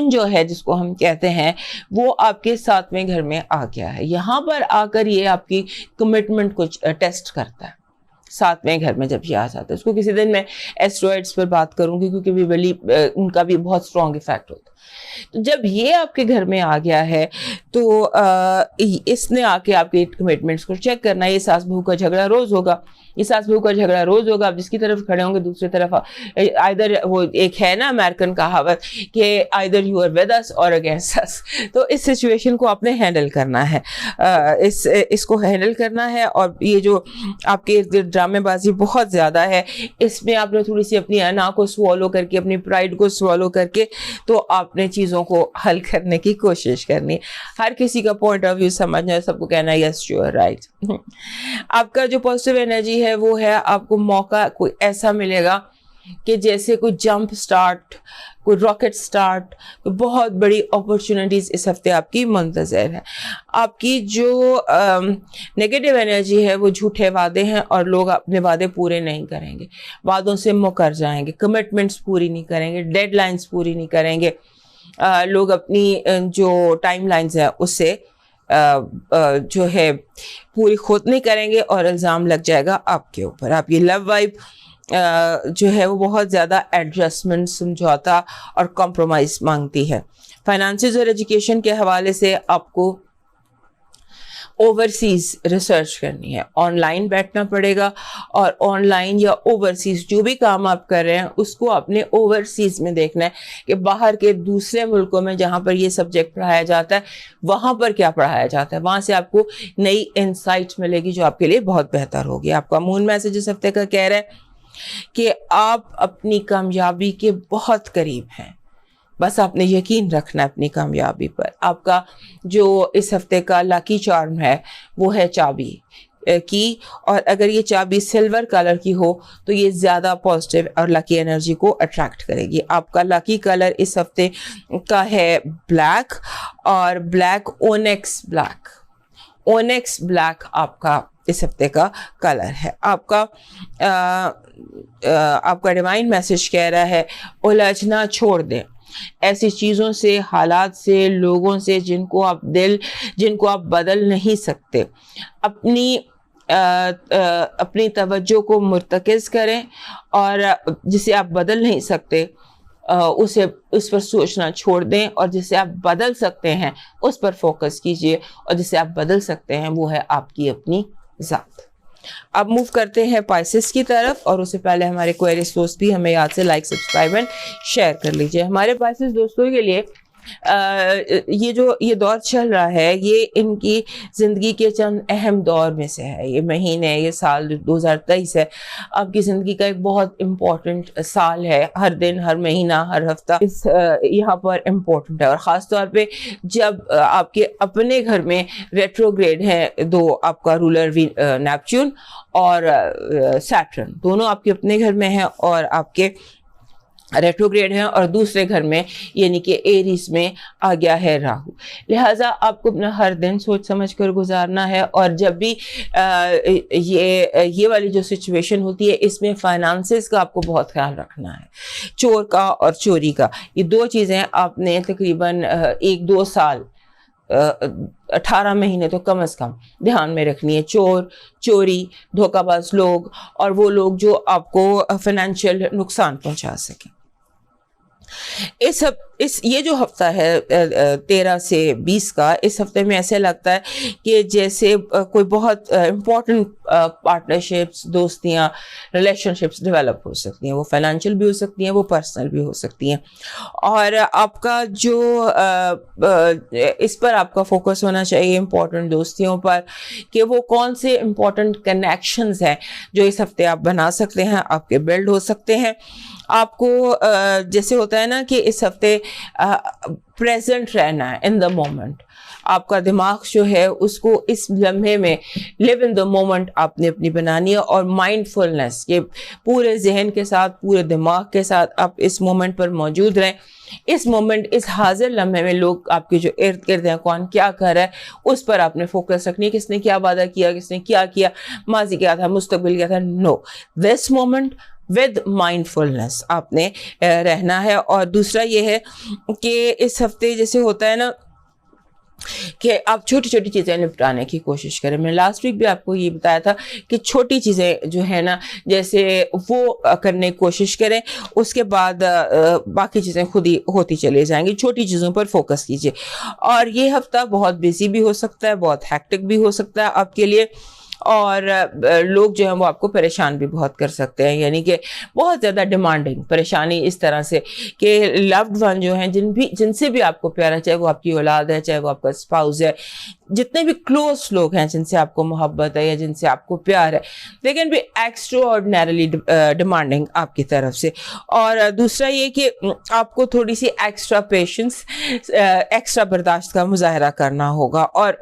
جو ہے جس کو ہم کہتے ہیں, وہ آپ کے 7ویں گھر میں آ گیا ہے. یہاں پر آ کر یہ آپ کی کمٹمنٹ کو ٹیسٹ کرتا ہے. 7ویں گھر میں جب یہ آ جاتا ہے, اس کو کسی دن میں ایسٹرائڈس پر بات کروں گی کیونکہ بھی ان کا بھی بہت اسٹرانگ افیکٹ ہوتا ہے. تو جب یہ آپ کے گھر میں آ گیا ہے تو اس نے آ کے آپ کے کمٹمنٹس کو چیک کرنا ہے. یہ ساس بہو کا جھگڑا روز ہوگا, آپ جس کی طرف کھڑے ہوں گے دوسری طرف آئدر, وہ ایک ہے نا امریکن کہاوت کہ either you are with us or against اس. تو اس سچویشن کو آپ نے ہینڈل کرنا ہے, اس کو ہینڈل کرنا ہے. اور یہ جو آپ کے ڈرامے بازی بہت زیادہ ہے, اس میں آپ نے تھوڑی سی اپنی انا کو سوالو کر کے, اپنی پرائڈ کو سوالو کر کے, تو آپ نے چیزوں کو حل کرنے کی کوشش کرنی. ہر کسی کا پوائنٹ آف ویو سمجھنا ہے, سب کو کہنا ہے یس یو آر رائٹ. آپ کا جو پازیٹیو انرجی ہے وہ ہے, آپ کو موقع کوئی ایسا ملے گا کہ جیسے کوئی جمپ سٹارٹ, کوئی راکٹ سٹارٹ, کوئی بہت بڑی اپرچونٹیز اس ہفتے آپ کی منتظر ہے. آپ کی جو نیگیٹو انرجی ہے وہ جھوٹے وعدے ہیں, اور لوگ اپنے وعدے پورے نہیں کریں گے, وعدوں سے مکر جائیں گے, کمٹمنٹس پوری نہیں کریں گے, ڈیڈ لائنس پوری نہیں کریں گے. لوگ اپنی جو ٹائم لائنز ہیں اس سے جو ہے پوری خود نہیں کریں گے, اور الزام لگ جائے گا آپ کے اوپر. آپ کی لو وائب جو ہے وہ بہت زیادہ ایڈجسٹمنٹ, سمجھوتا اور کمپرومائز مانگتی ہے. فائنانسز اور ایجوکیشن کے حوالے سے آپ کو اوورسیز ریسرچ کرنی ہے. آن لائن بیٹھنا پڑے گا, اور آن لائن یا اوورسیز جو بھی کام آپ کر رہے ہیں اس کو اپنے اوورسیز میں دیکھنا ہے کہ باہر کے دوسرے ملکوں میں جہاں پر یہ سبجیکٹ پڑھایا جاتا ہے وہاں پر کیا پڑھایا جاتا ہے. وہاں سے آپ کو نئی انسائٹ ملے گی جو آپ کے لیے بہت بہتر ہوگی. آپ کا مون میسج اس ہفتے کا کہہ رہا ہے کہ آپ اپنی کامیابی کے بہت قریب ہیں, بس آپ نے یقین رکھنا ہے اپنی کامیابی پر. آپ کا جو اس ہفتے کا لاکی چارم ہے وہ ہے چابی کی, اور اگر یہ چابی سلور کلر کی ہو تو یہ زیادہ پازیٹیو اور لکی انرجی کو اٹریکٹ کرے گی. آپ کا لاکی کلر اس ہفتے کا ہے بلیک, اور بلیک اونیکس بلیک, اونیکس بلیک آپ کا اس ہفتے کا کلر ہے. آپ کا ڈیوائن میسج کہہ رہا ہے الجھنا چھوڑ دیں ایسی چیزوں سے, حالات سے, لوگوں سے جن کو آپ بدل نہیں سکتے. اپنی اپنی توجہ کو مرتکز کریں اور جسے آپ بدل نہیں سکتے اس پر سوچنا چھوڑ دیں، اور جسے آپ بدل سکتے ہیں اس پر فوکس کیجئے، اور جسے آپ بدل سکتے ہیں وہ ہے آپ کی اپنی ذات۔ اب موو کرتے ہیں پائسس کی طرف، اور اس سے پہلے ہمارے کوئریز دوست بھی ہمیں یاد سے لائک، سبسکرائب اینڈ شیئر کر لیجئے۔ ہمارے پائسس دوستوں کے لیے یہ دور چل رہا ہے، یہ ان کی زندگی کے چند اہم دور میں سے ہے۔ یہ مہینے، یہ سال 2023 ہے، آپ کی زندگی کا ایک بہت امپورٹنٹ سال ہے۔ ہر دن، ہر مہینہ، ہر ہفتہ یہاں پر امپورٹنٹ ہے، اور خاص طور پہ جب آپ کے اپنے گھر میں ریٹروگریڈ ہیں دو، آپ کا رولر نیپچون اور سیٹرن، دونوں آپ کے اپنے گھر میں ہیں اور آپ کے ریٹروگریڈ ہیں، اور دوسرے گھر میں یعنی کہ ایریز میں آ گیا ہے راہو۔ لہٰذا آپ کو اپنا ہر دن سوچ سمجھ کر گزارنا ہے، اور جب بھی یہ والی جو سچویشن ہوتی ہے اس میں فائنانسز کا آپ کو بہت خیال رکھنا ہے، چور کا اور چوری کا۔ یہ دو چیزیں آپ نے تقریباً 1-2 سال 18 مہینے تو کم از کم دھیان میں رکھنی ہے۔ چور، چوری، دھوکہ باز لوگ، اور وہ لوگ جو آپ کو فائنینشیل نقصان پہنچا سکیں۔ یہ جو ہفتہ ہے 13 سے 20 کا، اس ہفتے میں ایسے لگتا ہے کہ جیسے کوئی بہت امپورٹنٹ پارٹنرشپس، دوستیاں، ریلیشن شپس ڈیولپ ہو سکتی ہیں۔ وہ فائنینشیل بھی ہو سکتی ہیں، وہ پرسنل بھی ہو سکتی ہیں، اور آپ کا جو اس پر آپ کا فوکس ہونا چاہیے امپورٹنٹ دوستیوں پر، کہ وہ کون سے امپورٹنٹ کنیکشنز ہیں جو اس ہفتے آپ بنا سکتے ہیں، آپ کے بلڈ ہو سکتے ہیں۔ آپ کو جیسے ہوتا ہے نا کہ اس ہفتے پریزنٹ رہنا ہے، ان دا مومنٹ۔ آپ کا دماغ جو ہے اس کو اس لمحے میں لیو ان دا مومنٹ آپ نے اپنی بنانی ہے، اور مائنڈ فلنس، یہ پورے ذہن کے ساتھ، پورے دماغ کے ساتھ آپ اس مومنٹ پر موجود رہیں۔ اس مومنٹ، اس حاضر لمحے میں لوگ آپ کے جو ارد گرد ہیں، کون کیا کر رہا ہے، اس پر آپ نے فوکس رکھنی ہے۔ کس نے کیا وعدہ کیا، کس نے کیا کیا، ماضی کیا تھا، مستقبل کیا تھا، نو، دس مومنٹ ود مائنڈ فلنس آپ نے رہنا ہے۔ اور دوسرا یہ ہے کہ اس ہفتے جیسے ہوتا ہے نا کہ آپ چھوٹی چھوٹی چیزیں نپٹانے کی کوشش کریں۔ میں لاسٹ ویک بھی آپ کو یہ بتایا تھا کہ چھوٹی چیزیں جو ہے نا، جیسے وہ کرنے کی کوشش کریں، اس کے بعد باقی چیزیں خود ہی ہوتی چلے جائیں گی۔ چھوٹی چیزوں پر فوکس کیجیے، اور یہ ہفتہ بہت بزی بھی ہو سکتا ہے، بہت ہیکٹک بھی ہو سکتا ہے آپ کے لیے، اور لوگ جو ہیں وہ آپ کو پریشان بھی بہت کر سکتے ہیں، یعنی کہ بہت زیادہ ڈیمانڈنگ پریشانی اس طرح سے کہ لوڈ ون جو ہیں، جن سے بھی آپ کو پیار ہے، چاہے وہ آپ کی اولاد ہے، چاہے وہ آپ کا اسپاؤس ہے، جتنے بھی کلوز لوگ ہیں جن سے آپ کو محبت ہے یا جن سے آپ کو پیار ہے، لیکن بھی ایکسٹرا آرڈینریلی ڈیمانڈنگ آپ کی طرف سے۔ اور دوسرا یہ کہ آپ کو تھوڑی سی ایکسٹرا پیشنس، ایکسٹرا برداشت کا مظاہرہ کرنا ہوگا، اور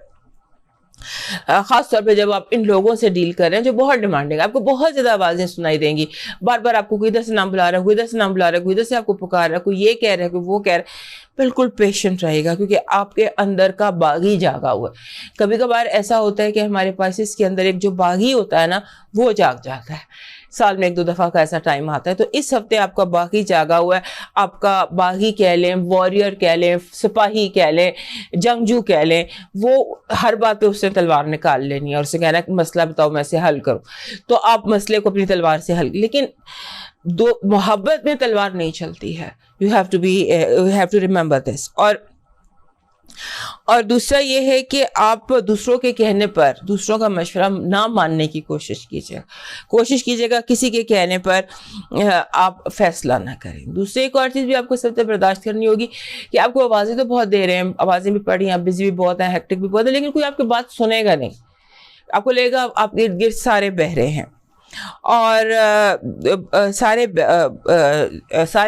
خاص طور پہ جب آپ ان لوگوں سے ڈیل کر رہے ہیں جو بہت ڈیمانڈنگ، آپ کو بہت زیادہ آوازیں سنائی دیں گی، بار بار آپ کو کوئی ادھر سے نام بلا رہا ہے، کوئی ادھر سے نام بلا رہا ہے، کوئی ادھر سے آپ کو پکار رہا ہے، کوئی یہ کہہ رہا ہے، کوئی وہ کہہ رہا ہے۔ بالکل پیشنٹ رہے گا، کیونکہ آپ کے اندر کا باغی جاگا ہوا ہے۔ کبھی کبھار ایسا ہوتا ہے کہ ہمارے پاس اس کے اندر ایک جو باغی ہوتا ہے نا، وہ جاگ جاتا ہے۔ سال میں 1-2 دفعہ کا ایسا ٹائم آتا ہے، تو اس ہفتے آپ کا باغی جاگا ہوا ہے۔ آپ کا باغی کہہ لیں، واریر کہہ لیں، سپاہی کہہ لیں، جنگجو کہہ لیں، وہ ہر بات پہ اس نے تلوار نکال لینی ہے اور اسے کہنا ہے کہ مسئلہ بتاؤ میں اسے حل کروں، تو آپ مسئلے کو اپنی تلوار سے حل، لیکن محبت میں تلوار نہیں چلتی ہے۔ you have to remember this۔ اور دوسرا یہ ہے کہ آپ دوسروں کے کہنے پر، دوسروں کا مشورہ نہ ماننے کی کوشش کیجیے گا، کسی کے کہنے پر آپ فیصلہ نہ کریں۔ دوسری ایک اور چیز بھی آپ کو سب سے برداشت کرنی ہوگی کہ آپ کو آوازیں تو بہت دے رہے ہیں، آوازیں بھی پڑی ہیں، آپ بزی بھی بہت ہیں، ہیکٹک بھی بہت ہے، لیکن کوئی آپ کی بات سنے گا نہیں۔ آپ کو لگے گا آپ کے ارد گرد سارے بہرے ہیں، اور سارے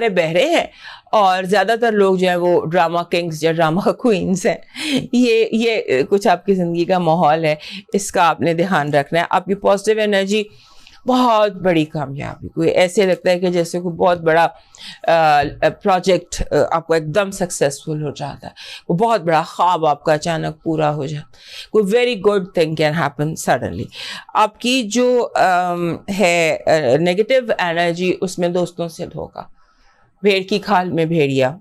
بہرے ہیں، اور زیادہ تر لوگ جو ہیں وہ ڈرامہ کنگز یا ڈرامہ کوئنز ہیں۔ یہ کچھ آپ کی زندگی کا ماحول ہے، اس کا آپ نے دھیان رکھنا ہے۔ آپ کی پازیٹیو انرجی بہت بڑی کامیابی، کوئی ایسے لگتا ہے کہ جیسے کوئی بہت بڑا پروجیکٹ آپ کو ایک دم سکسیسفل ہو جاتا ہے، کوئی بہت بڑا خواب آپ کا اچانک پورا ہو جاتا ہے، کوئی very good thing can happen suddenly. آپ کی جو ہے نیگیٹو انرجی، اس میں دوستوں سے دھوکا، بھیڑ کی کھال میں بھیڑیا،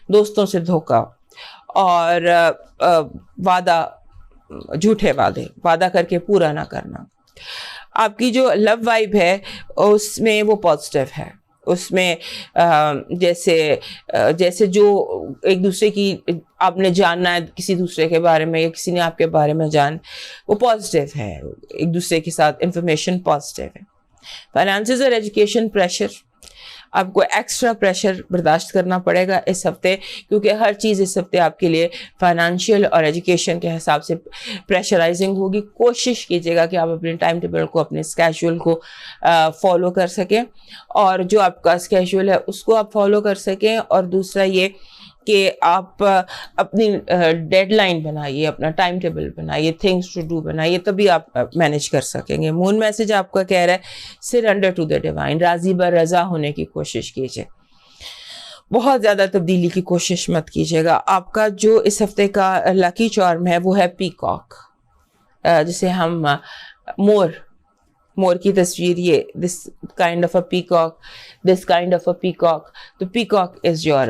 دوستوں سے دھوکا، اور وعدہ، جھوٹے وعدہ کر کے پورا نہ کرنا، آپ کی جو لو وائب ہے اس میں وہ پازیٹیو ہے. اس میں جیسے جو ایک دوسرے کی آپ نے جاننا ہے کسی دوسرے کے بارے میں یا کسی نے آپ کے بارے میں وہ پازیٹیو ہے. ایک دوسرے کے ساتھ انفارمیشن پازیٹیو ہے. فائنانسز اور ایجوکیشن پریشر, آپ کو ایکسٹرا پریشر برداشت کرنا پڑے گا اس ہفتے, کیونکہ ہر چیز اس ہفتے آپ کے لیے فائنانشیل اور ایجوکیشن کے حساب سے پریشرائزنگ ہوگی. کوشش کیجیے گا کہ آپ اپنے ٹائم ٹیبل کو, اپنے اسکیجول کو فالو کر سکیں, اور جو آپ کا اسکیجول ہے اس کو آپ فالو کر سکیں. اور دوسرا یہ کہ آپ اپنی ڈیڈ لائن بنائیے, اپنا ٹائم ٹیبل بنائیے, تھنگس ٹو ڈو بنائیے, تبھی آپ مینیج کر سکیں گے. مون میسج آپ کا کہہ رہا ہے سرنڈر ٹو دا ڈیوائن, راضی بر رضا ہونے کی کوشش کیجیے. بہت زیادہ تبدیلی کی کوشش مت کیجیے گا. آپ کا جو اس ہفتے کا لکی چارم ہے وہ ہے پیکاک, جسے ہم مور کی تصویر, یہ this kind of a peacock. تو peacock is your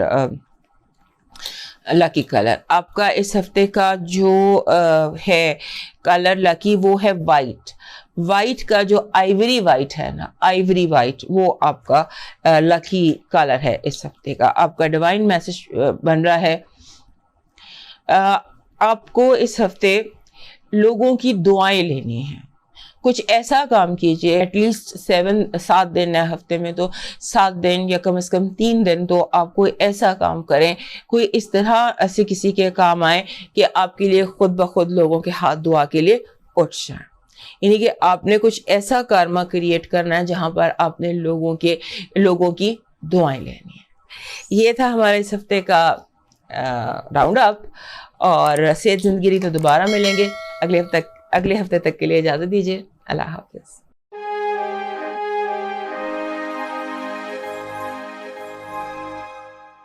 lucky colour. آپ کا اس ہفتے کا جو ہے کلر لکی وہ ہے وائٹ کا جو آئیوری وائٹ ہے نا, آئیوری وائٹ, وہ آپ کا لکی کلر ہے اس ہفتے کا. آپ کا ڈیوائن میسج بن رہا ہے آپ کو اس ہفتے لوگوں کی دعائیں لینی ہیں. کچھ ایسا کام کیجئے, ایٹ لیسٹ 7 دن ہے ہفتے میں, تو 7 دن یا کم از کم 3 دن تو آپ کوئی ایسا کام کریں, کوئی اس طرح سے کسی کے کام آئے کہ آپ کے لیے خود بخود لوگوں کے ہاتھ دعا کے لیے اٹھ جائیں. یعنی کہ آپ نے کچھ ایسا کارما کریٹ کرنا ہے جہاں پر آپ نے لوگوں کی دعائیں لینی ہیں. یہ تھا ہمارے اس ہفتے کا راؤنڈ اپ, اور صحت زندگی تو دوبارہ ملیں گے اگلے ہفتے تک کے لیے اجازت دیجیے. اللہ حافظ.